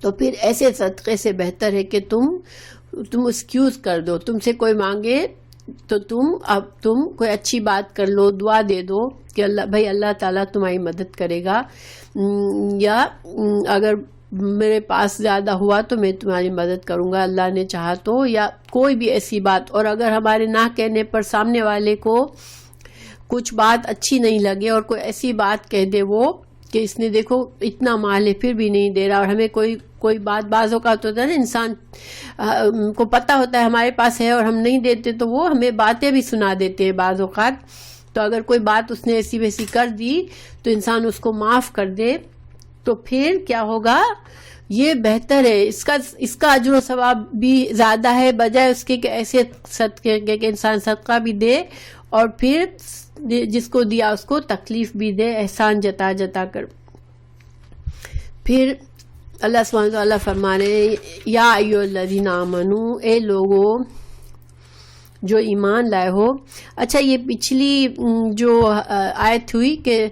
تو پھر ایسے صدقے سے بہتر ہے کہ تم ایکسکیوز کر دو. تم سے کوئی مانگے تو تم کوئی اچھی بات کر لو، دعا دے دو کہ اللہ تعالیٰ تمہاری مدد کرے گا، یا اگر میرے پاس زیادہ ہوا تو میں تمہاری مدد کروں گا اللہ نے چاہا تو، یا کوئی بھی ایسی بات. اور اگر ہمارے نہ کہنے پر سامنے والے کو کچھ بات اچھی نہیں لگے اور کوئی ایسی بات کہہ دے وہ کہ اس نے دیکھو اتنا مال ہے پھر بھی نہیں دے رہا، اور ہمیں کوئی بات بعض اوقات ہوتا ہے نا، انسان کو پتہ ہوتا ہے ہمارے پاس ہے اور ہم نہیں دیتے تو وہ ہمیں باتیں بھی سنا دیتے ہیں بعض اوقات. تو اگر کوئی بات اس نے ایسی ویسی کر دی تو انسان اس کو معاف کر دے، تو پھر کیا ہوگا؟ یہ بہتر ہے، اس کا اجر و ثواب بھی زیادہ ہے بجائے اس کے کہ ایسے صدقے کہ انسان صدقہ بھی دے اور پھر جس کو دیا اس کو تکلیف بھی دے، احسان جتا کر. پھر اللہ سبحانہ وتعالیٰ فرما رہے ہیں یا ایھا الذین آمنو، اے لوگو جو ایمان لائے ہو. اچھا، یہ پچھلی جو آیت ہوئی کہ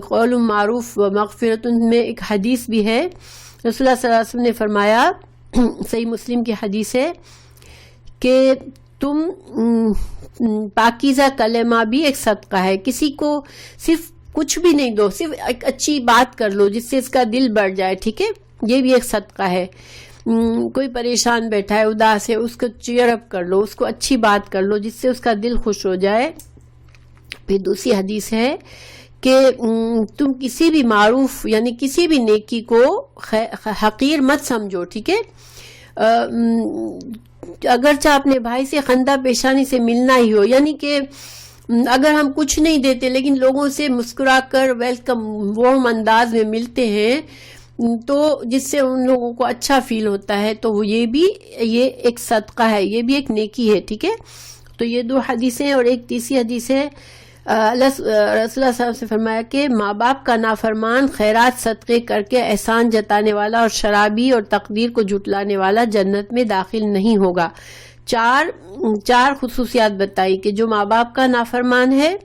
قول معروف و مغفرۃ میں ایک حدیث بھی ہے، رسول اللہ صلی اللہ علیہ وسلم نے فرمایا، صحیح مسلم کی حدیث ہے، کہ تم پاکیزہ کلمہ بھی ایک صدقہ ہے. کسی کو صرف کچھ بھی نہیں دو، صرف ایک اچھی بات کر لو جس سے اس کا دل بڑھ جائے، ٹھیک ہے، یہ بھی ایک صدقہ ہے. کوئی پریشان بیٹھا ہے، اداس ہے، اس کو چیئر اپ کر لو، اس کو اچھی بات کر لو جس سے اس کا دل خوش ہو جائے. پھر دوسری حدیث ہے کہ تم کسی بھی معروف یعنی کسی بھی نیکی کو حقیر مت سمجھو، ٹھیک ہے. اگرچہ اپنے بھائی سے خندہ پیشانی سے ملنا ہی ہو، یعنی کہ اگر ہم کچھ نہیں دیتے لیکن لوگوں سے مسکرا کر ویلکم وارم انداز میں ملتے ہیں تو جس سے ان لوگوں کو اچھا فیل ہوتا ہے، تو یہ ایک صدقہ ہے، یہ بھی ایک نیکی ہے، ٹھیک ہے. تو یہ 2 حدیثیں، اور ایک تیسری حدیث ہے رسول اللہ صلی اللہ علیہ وسلم سے فرمایا کہ ماں باپ کا نافرمان خیرات صدقے کر کے احسان جتانے والا اور شرابی اور تقدیر کو جھٹلانے والا جنت میں داخل نہیں ہوگا. چار خصوصیات بتائی کہ جو ماں باپ کا نافرمان ہے،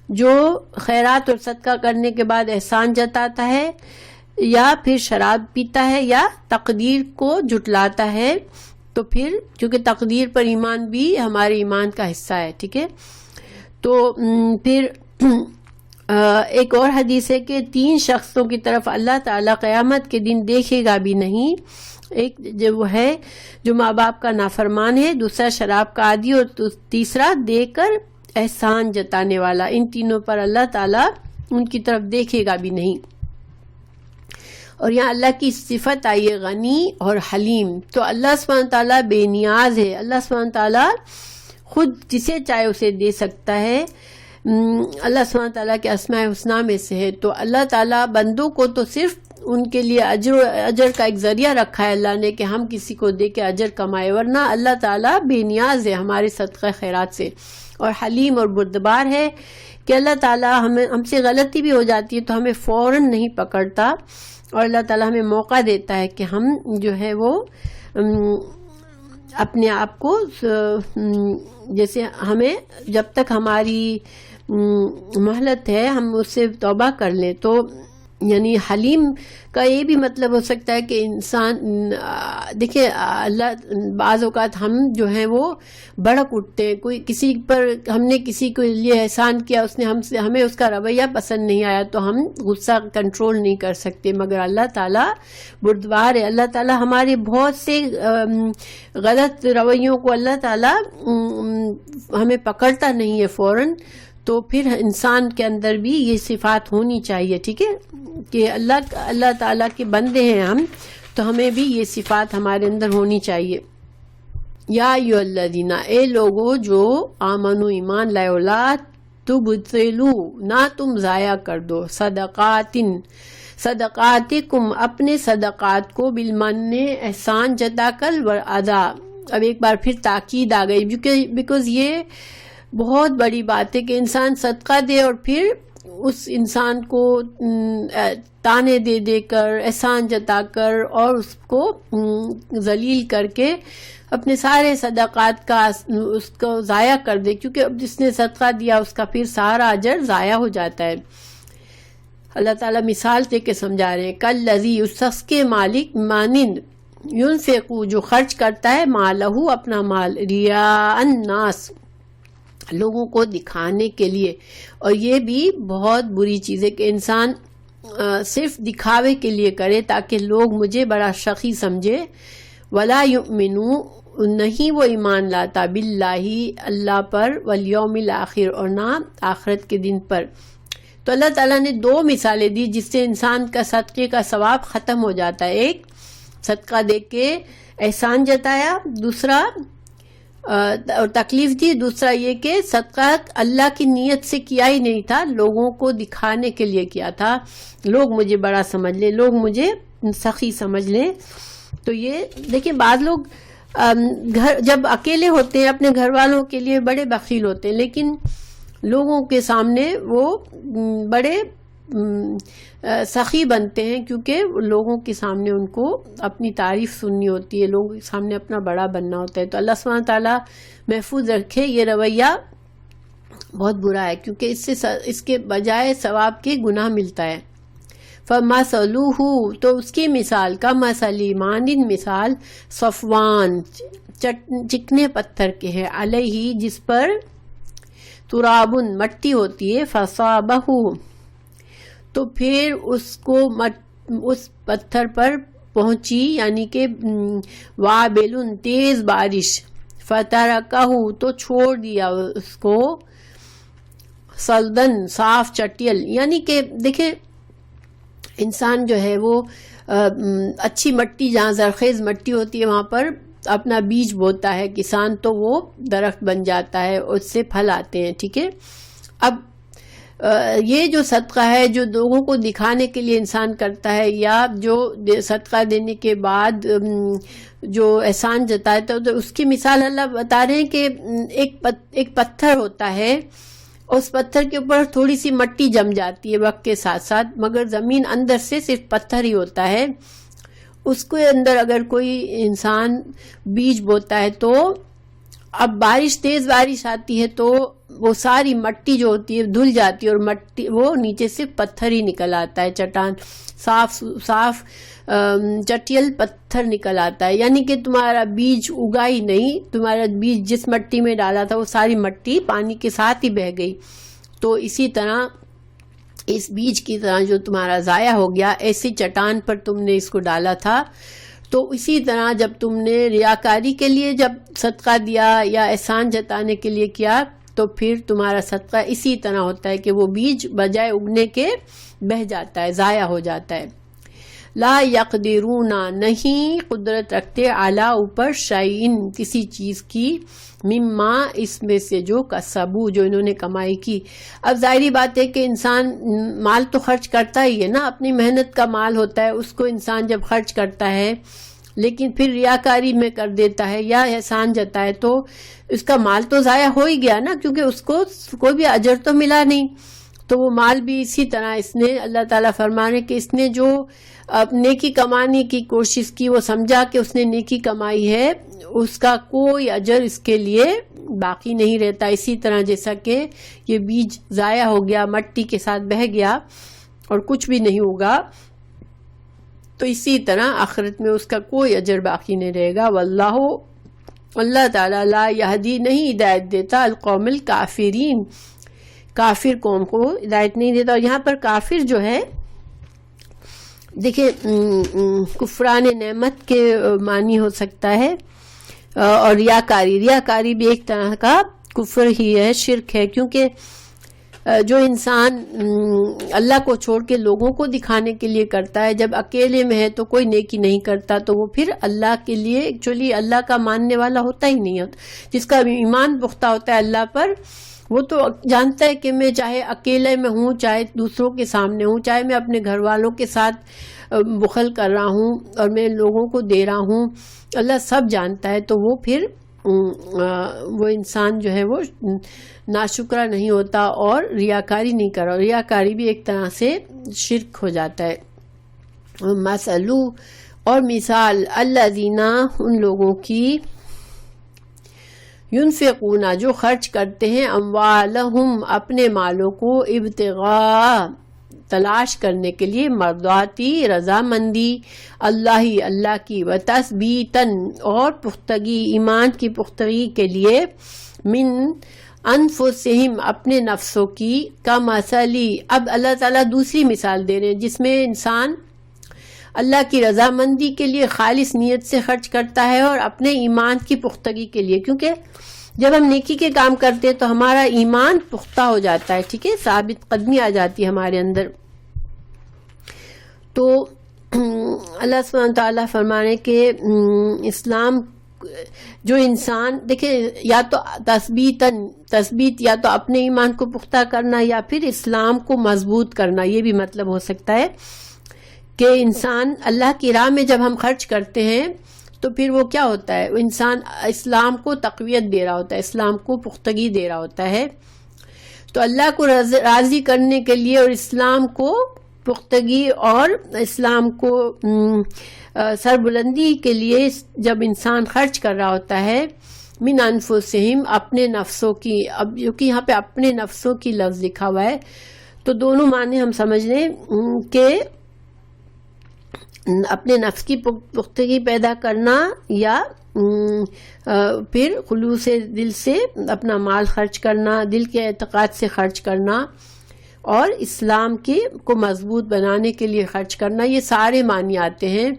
جو خیرات اور صدقہ کرنے کے بعد احسان جتاتا ہے، یا پھر شراب پیتا ہے، یا تقدیر کو جھٹلاتا ہے. تو پھر کیونکہ تقدیر پر ایمان بھی ہمارے ایمان کا حصہ ہے، ٹھیک ہے. تو پھر ایک اور حدیث ہے کہ 3 شخصوں کی طرف اللہ تعالیٰ قیامت کے دن دیکھے گا بھی نہیں. ایک جو وہ ہے جو ماں باپ کا نافرمان ہے، دوسرا شراب کا عادی، اور تیسرا دے کر احسان جتانے والا. ان تینوں پر اللہ تعالیٰ ان کی طرف دیکھے گا بھی نہیں. اور یہاں اللہ کی صفت آئی ہے غنی اور حلیم. تو اللہ سبحانہ تعالیٰ بے نیاز ہے. اللہ سبحانہ تعالیٰ خود جسے چاہے اسے دے سکتا ہے. اللہ سبحانہ تعالیٰ کے اسماء الحسنی میں سے ہے. تو اللہ تعالیٰ بندوں کو تو صرف ان کے لیے اجر کا ایک ذریعہ رکھا ہے اللہ نے کہ ہم کسی کو دے کے اجر کمائے، ورنہ اللہ تعالیٰ بے نیاز ہے ہمارے صدقہ خیرات سے. اور حلیم اور بردبار ہے کہ اللہ تعالیٰ ہم سے غلطی بھی ہو جاتی ہے تو ہمیں فوراً نہیں پکڑتا، اور اللہ تعالیٰ ہمیں موقع دیتا ہے کہ ہم جو ہے وہ اپنے آپ کو، جیسے ہمیں جب تک ہماری مہلت ہے ہم اس سے توبہ کر لیں. تو یعنی حلیم کا یہ بھی مطلب ہو سکتا ہے کہ انسان دیکھیں اللہ بعض اوقات ہم جو ہیں وہ بڑک اٹھتے ہیں، کوئی کسی پر ہم نے کسی کے لیے احسان کیا، اس نے ہمیں اس کا رویہ پسند نہیں آیا تو ہم غصہ کنٹرول نہیں کر سکتے. مگر اللہ تعالیٰ بردبار ہے. اللہ تعالیٰ ہمارے بہت سے غلط رویوں کو اللہ تعالیٰ ہمیں پکڑتا نہیں ہے فوراً. تو پھر انسان کے اندر بھی یہ صفات ہونی چاہیے، ٹھیک ہے، کہ اللہ تعالیٰ کے بندے ہیں ہم، تو ہمیں بھی یہ صفات ہمارے اندر ہونی چاہیے. یا ایھا الذین، اے لوگو جو آمنو ایمان لائے، لا تبطلوا، نہ تم ضائع کر دو، صدقاتکم، اپنے صدقات کو، بالمن، احسان جتا کر، والاذی. اب ایک بار پھر تاکید آ گئی، بیکاز یہ بہت بڑی بات ہے کہ انسان صدقہ دے اور پھر اس انسان کو تانے دے کر، احسان جتا کر اور اس کو ذلیل کر کے اپنے سارے صدقات کا اس کو ضائع کر دے، کیونکہ اب جس نے صدقہ دیا اس کا پھر سارا اجر ضائع ہو جاتا ہے. اللہ تعالیٰ مثال دے کے سمجھا رہے ہیں، کالذی، اس شخص کے مالک، مانند، ينفق، جو خرچ کرتا ہے، مالہ، اپنا مال، ریا الناس، لوگوں کو دکھانے کے لیے. اور یہ بھی بہت بری چیز ہے کہ انسان صرف دکھاوے کے لیے کرے تاکہ لوگ مجھے بڑا شقی سمجھے. ولا یؤمنو، نہیں وہ ایمان لاتا، باللہ، اللہ پر، والیوم الاخر، اور نہ آخرت کے دن پر. تو اللہ تعالیٰ نے 2 مثالیں دی جس سے انسان کا صدقے کا ثواب ختم ہو جاتا ہے. ایک صدقہ دے کے احسان جتایا، دوسرا اور تکلیف دی، دوسرا یہ کہ صدقہ اللہ کی نیت سے کیا ہی نہیں تھا، لوگوں کو دکھانے کے لیے کیا تھا، لوگ مجھے بڑا سمجھ لیں، لوگ مجھے سخی سمجھ لیں. تو یہ دیکھیں بعض لوگ جب اکیلے ہوتے ہیں اپنے گھر والوں کے لیے بڑے بخیل ہوتے ہیں، لیکن لوگوں کے سامنے وہ بڑے سخی بنتے ہیں، کیونکہ لوگوں کے سامنے ان کو اپنی تعریف سننی ہوتی ہے، لوگوں کے سامنے اپنا بڑا بننا ہوتا ہے. تو اللہ سبحانہ تعالیٰ محفوظ رکھے، یہ رویہ بہت برا ہے کیونکہ اس کے بجائے ثواب کے گناہ ملتا ہے. فَمَثَلُهُ، تو اس کی مثال کا مثلی، مانند مثال، صفوان، چکنے پتھر کے ہے، علیہ، جس پر، ترابن، مٹی ہوتی ہے، فَصَابَهُ، تو پھر اس کو اس پتھر پر پہنچی، یعنی کہ وابل، تیز بارش، فَتَرَكَهُ، تو چھوڑ دیا اس کو، صلدن، صاف چٹیل. یعنی کہ دیکھیں انسان جو ہے وہ اچھی مٹی، جہاں زرخیز مٹی ہوتی ہے وہاں پر اپنا بیج بوتا ہے کسان، تو وہ درخت بن جاتا ہے اور اس سے پھل آتے ہیں، ٹھیک ہے. اب یہ جو صدقہ ہے جو لوگوں کو دکھانے کے لیے انسان کرتا ہے، یا جو صدقہ دینے کے بعد جو احسان جتاتا ہے، تو اس کی مثال اللہ بتا رہے ہیں کہ ایک پتھر ہوتا ہے، اس پتھر کے اوپر تھوڑی سی مٹی جم جاتی ہے وقت کے ساتھ ساتھ، مگر زمین اندر سے صرف پتھر ہی ہوتا ہے. اس کے اندر اگر کوئی انسان بیج بوتا ہے تو اب تیز بارش آتی ہے تو وہ ساری مٹی جو ہوتی ہے دھل جاتی ہے، اور مٹی وہ نیچے سے پتھر ہی نکل آتا ہے، چٹان صاف چٹیل پتھر نکل آتا ہے. یعنی کہ تمہارا بیج اگا ہی نہیں، تمہارا بیج جس مٹی میں ڈالا تھا وہ ساری مٹی پانی کے ساتھ ہی بہہ گئی. تو اسی طرح اس بیج کی طرح جو تمہارا ضائع ہو گیا، ایسی چٹان پر تم نے اس کو ڈالا تھا. تو اسی طرح جب تم نے ریاکاری کے لیے جب صدقہ دیا یا احسان جتانے کے لیے کیا، تو پھر تمہارا صدقہ اسی طرح ہوتا ہے کہ وہ بیج بجائے اگنے کے بہہ جاتا ہے، ضائع ہو جاتا ہے. لا یقدرون، نہیں قدرت رکھتے، اعلیٰ اوپر، شیئن کسی چیز کی، مما اس میں سے جو کسبو جو انہوں نے کمائی کی. اب ظاہری بات ہے کہ انسان مال تو خرچ کرتا ہی ہے نا، اپنی محنت کا مال ہوتا ہے، اس کو انسان جب خرچ کرتا ہے لیکن پھر ریاکاری میں کر دیتا ہے یا احسان جتائے تو اس کا مال تو ضائع ہو ہی گیا نا، کیونکہ اس کو کوئی بھی اجر تو ملا نہیں. تو وہ مال بھی اسی طرح اس نے، اللہ تعالیٰ فرمانے کہ اس نے جو نیکی کمانے کی کوشش کی، وہ سمجھا کہ اس نے نیکی کمائی ہے، اس کا کوئی اجر اس کے لیے باقی نہیں رہتا. اسی طرح جیسا کہ یہ بیج ضائع ہو گیا، مٹی کے ساتھ بہہ گیا اور کچھ بھی نہیں ہوگا، تو اسی طرح آخرت میں اس کا کوئی اجر باقی نہیں رہے گا. واللہ، اللہ تعالیٰ، لا یہدی نہیں ہدایت دیتا، القوم الکافرین، کافر قوم کو ہدایت نہیں دیتا. اور یہاں پر کافر جو ہے، دیکھیں کفران نعمت کے معنی ہو سکتا ہے، اور ریاکاری بھی ایک طرح کا کفر ہی ہے، شرک ہے. کیونکہ جو انسان اللہ کو چھوڑ کے لوگوں کو دکھانے کے لیے کرتا ہے، جب اکیلے میں ہے تو کوئی نیکی نہیں کرتا، تو وہ پھر اللہ کے لیے ایکچولی اللہ کا ماننے والا ہوتا ہی نہیں ہوتا. جس کا ایمان پختہ ہوتا ہے اللہ پر، وہ تو جانتا ہے کہ میں چاہے اکیلے میں ہوں، چاہے دوسروں کے سامنے ہوں، چاہے میں اپنے گھر والوں کے ساتھ بخل کر رہا ہوں اور میں لوگوں کو دے رہا ہوں، اللہ سب جانتا ہے. تو وہ پھر وہ انسان جو ہے وہ ناشکرا نہیں ہوتا اور ریاکاری نہیں کر رہا. ریاکاری بھی ایک طرح سے شرک ہو جاتا ہے. مثلو، اور مثال، الذین، ان لوگوں کی، ينفقون جو خرچ کرتے ہیں، اموالہم اپنے مالوں کو، ابتغاء تلاش کرنے کے لیے، مرضاتی رضامندی، اللہ کی، وتثبیتاً اور پختگی، ایمان کی پختگی کے لیے، من انفسہم اپنے نفسوں کی، کمثلی، اب اللہ تعالیٰ دوسری مثال دے رہے ہیں جس میں انسان اللہ کی رضامندی کے لیے خالص نیت سے خرچ کرتا ہے اور اپنے ایمان کی پختگی کے لیے. کیونکہ جب ہم نیکی کے کام کرتے ہیں تو ہمارا ایمان پختہ ہو جاتا ہے، ٹھیک ہے، ثابت قدمی آ جاتی ہے ہمارے اندر. تو اللہ سبحانہ تعالیٰ فرمانے کہ اسلام جو انسان، دیکھیں، یا تو تثبیت یا تو اپنے ایمان کو پختہ کرنا، یا پھر اسلام کو مضبوط کرنا، یہ بھی مطلب ہو سکتا ہے کہ انسان اللہ کی راہ میں جب ہم خرچ کرتے ہیں تو پھر وہ کیا ہوتا ہے، انسان اسلام کو تقویت دے رہا ہوتا ہے، اسلام کو پختگی دے رہا ہوتا ہے. تو اللہ کو راضی کرنے کے لیے اور اسلام کو پختگی اور اسلام کو سربلندی کے لیے جب انسان خرچ کر رہا ہوتا ہے، من انفسہم اپنے نفسوں کی، اب جو کہ یہاں پہ اپنے نفسوں کی لفظ لکھا ہوا ہے تو دونوں معنی ہم سمجھ لیں کہ اپنے نفس کی پختگی پیدا کرنا، یا پھر خلوص دل سے اپنا مال خرچ کرنا، دل کے اعتقاد سے خرچ کرنا، اور اسلام کو مضبوط بنانے کے لیے خرچ کرنا، یہ سارے معنی آتے ہیں.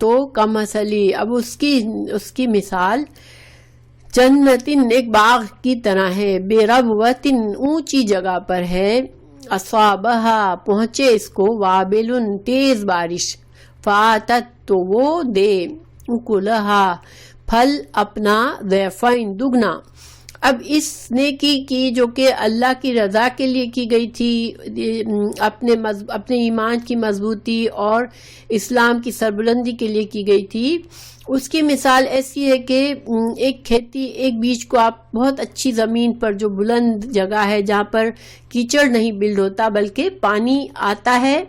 تو کمثلی، اب اس کی مثال، جنتن ایک باغ کی طرح ہے، بے ربوتن اونچی جگہ پر ہے، اصابہا پہنچے اس کو، وابلن تیز بارش، فاتت تو وہ دے، اکلہا پھل اپنا، ضعفین دگنا، اب اس نیکی کی جو کہ اللہ کی رضا کے لیے کی گئی تھی، اپنے ایمان کی مضبوطی اور اسلام کی سربلندی کے لیے کی گئی تھی، اس کی مثال ایسی ہے کہ ایک بیج کو آپ بہت اچھی زمین پر، جو بلند جگہ ہے جہاں پر کیچڑ نہیں بلڈ ہوتا بلکہ پانی آتا ہے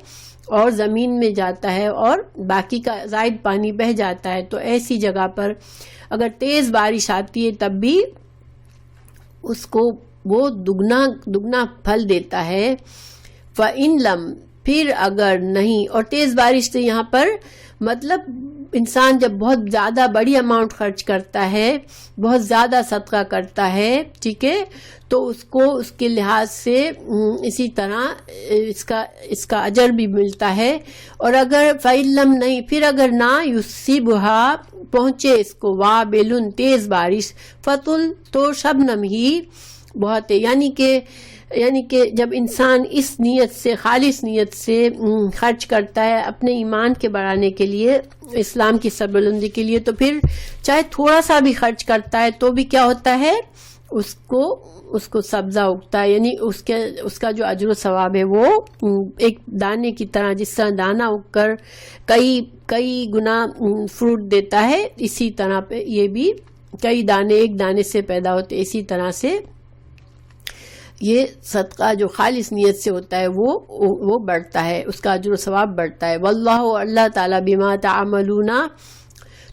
اور زمین میں جاتا ہے اور باقی کا زائد پانی بہہ جاتا ہے، تو ایسی جگہ پر اگر تیز بارش آتی ہے تب بھی اس کو وہ دگنا پھل دیتا ہے۔ فَإِن لَمْ، پھر اگر نہیں، اور تیز بارش سے یہاں پر مطلب انسان جب بہت زیادہ بڑی اماؤنٹ خرچ کرتا ہے، بہت زیادہ صدقہ کرتا ہے، ٹھیک ہے، تو اس کو اس کے لحاظ سے اسی طرح اس کا اجر بھی ملتا ہے۔ اور اگر فَإِن لَمْ، نہیں، پھر اگر نہ يُصِبْهَا، پہنچے اس کو وابل، تیز بارش، فَطُل، تو شبنم ہی بہت ہے، یعنی کہ جب انسان اس نیت سے، خالص نیت سے خرچ کرتا ہے اپنے ایمان کے بڑھانے کے لیے، اسلام کی سربلندی کے لیے، تو پھر چاہے تھوڑا سا بھی خرچ کرتا ہے تو بھی کیا ہوتا ہے، اس کو سبزہ اگتا ہے، یعنی اس کا جو اجر و ثواب ہے وہ ایک دانے کی طرح، جس طرح دانہ اگ کر کئی گنا فروٹ دیتا ہے، اسی طرح پہ یہ بھی کئی دانے ایک دانے سے پیدا ہوتے، اسی طرح سے یہ صدقہ جو خالص نیت سے ہوتا ہے وہ بڑھتا ہے، اس کا اجر و ثواب بڑھتا ہے۔ واللہ، اللہ تعالیٰ، بما تعملون،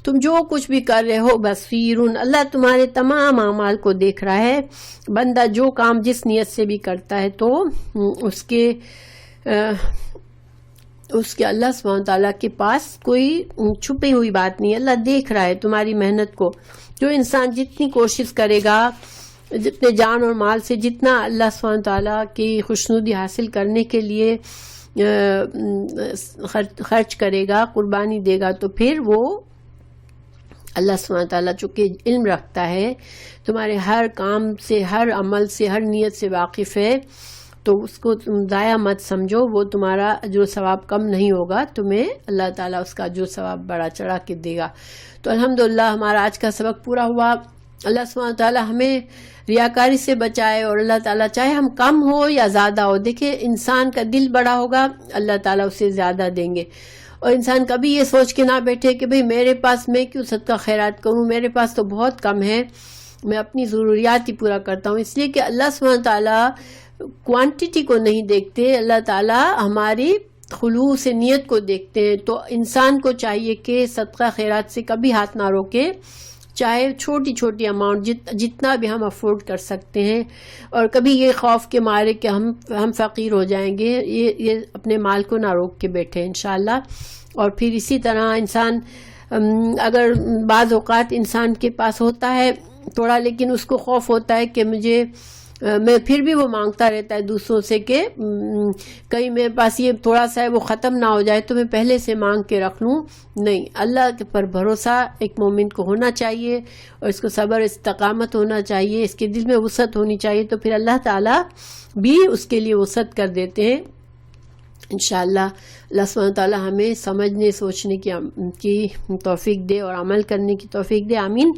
تم جو کچھ بھی کر رہے ہو، بصیر، اللہ تمہارے تمام اعمال کو دیکھ رہا ہے۔ بندہ جو کام جس نیت سے بھی کرتا ہے تو اس کے اللہ سبحانہ تعالیٰ کے پاس کوئی چھپی ہوئی بات نہیں، اللہ دیکھ رہا ہے تمہاری محنت کو۔ جو انسان جتنی کوشش کرے گا، جتنے جان اور مال سے جتنا اللہ سبحانہ تعالیٰ کی خوشنودی حاصل کرنے کے لیے خرچ کرے گا، قربانی دے گا، تو پھر وہ اللہ سبحانہ تعالیٰ چونکہ علم رکھتا ہے، تمہارے ہر کام سے، ہر عمل سے، ہر نیت سے واقف ہے، تو اس کو تم ضائع مت سمجھو، وہ تمہارا اجر و ثواب کم نہیں ہوگا، تمہیں اللہ تعالیٰ اس کا اجر و ثواب بڑا چڑھا کے دے گا۔ تو الحمدللہ ہمارا آج کا سبق پورا ہوا۔ اللہ سبحانہ تعالیٰ ہمیں ریاکاری سے بچائے، اور اللہ تعالیٰ چاہے ہم کم ہو یا زیادہ ہو، دیکھیں انسان کا دل بڑا ہوگا اللہ تعالیٰ اسے زیادہ دیں گے، اور انسان کبھی یہ سوچ کے نہ بیٹھے کہ بھئی میرے پاس میں کیوں صدقہ خیرات کروں، میرے پاس تو بہت کم ہے، میں اپنی ضروریات ہی پورا کرتا ہوں، اس لیے کہ اللہ سبحانہ تعالیٰ کوانٹٹی کو نہیں دیکھتے، اللہ تعالیٰ ہماری خلوص نیت کو دیکھتے ہیں۔ تو انسان کو چاہیے کہ صدقہ خیرات سے کبھی ہاتھ نہ روکے، چاہے چھوٹی چھوٹی اماؤنٹ جتنا بھی ہم افورڈ کر سکتے ہیں، اور کبھی یہ خوف کے مارے کہ ہم فقیر ہو جائیں گے، یہ اپنے مال کو نہ روک کے بیٹھے انشاءاللہ۔ اور پھر اسی طرح انسان اگر بعض اوقات انسان کے پاس ہوتا ہے تھوڑا، لیکن اس کو خوف ہوتا ہے کہ میں پھر بھی وہ مانگتا رہتا ہے دوسروں سے کہ کہیں میرے پاس یہ تھوڑا سا ہے وہ ختم نہ ہو جائے تو میں پہلے سے مانگ کے رکھ لوں، نہیں، اللہ پر بھروسہ ایک مومن کو ہونا چاہیے، اور اس کو صبر استقامت ہونا چاہیے، اس کے دل میں وسعت ہونی چاہیے، تو پھر اللہ تعالیٰ بھی اس کے لیے وسعت کر دیتے ہیں انشاءاللہ۔ اللہ سبحانہ تعالیٰ ہمیں سمجھنے سوچنے کی توفیق دے اور عمل کرنے کی توفیق دے، آمین۔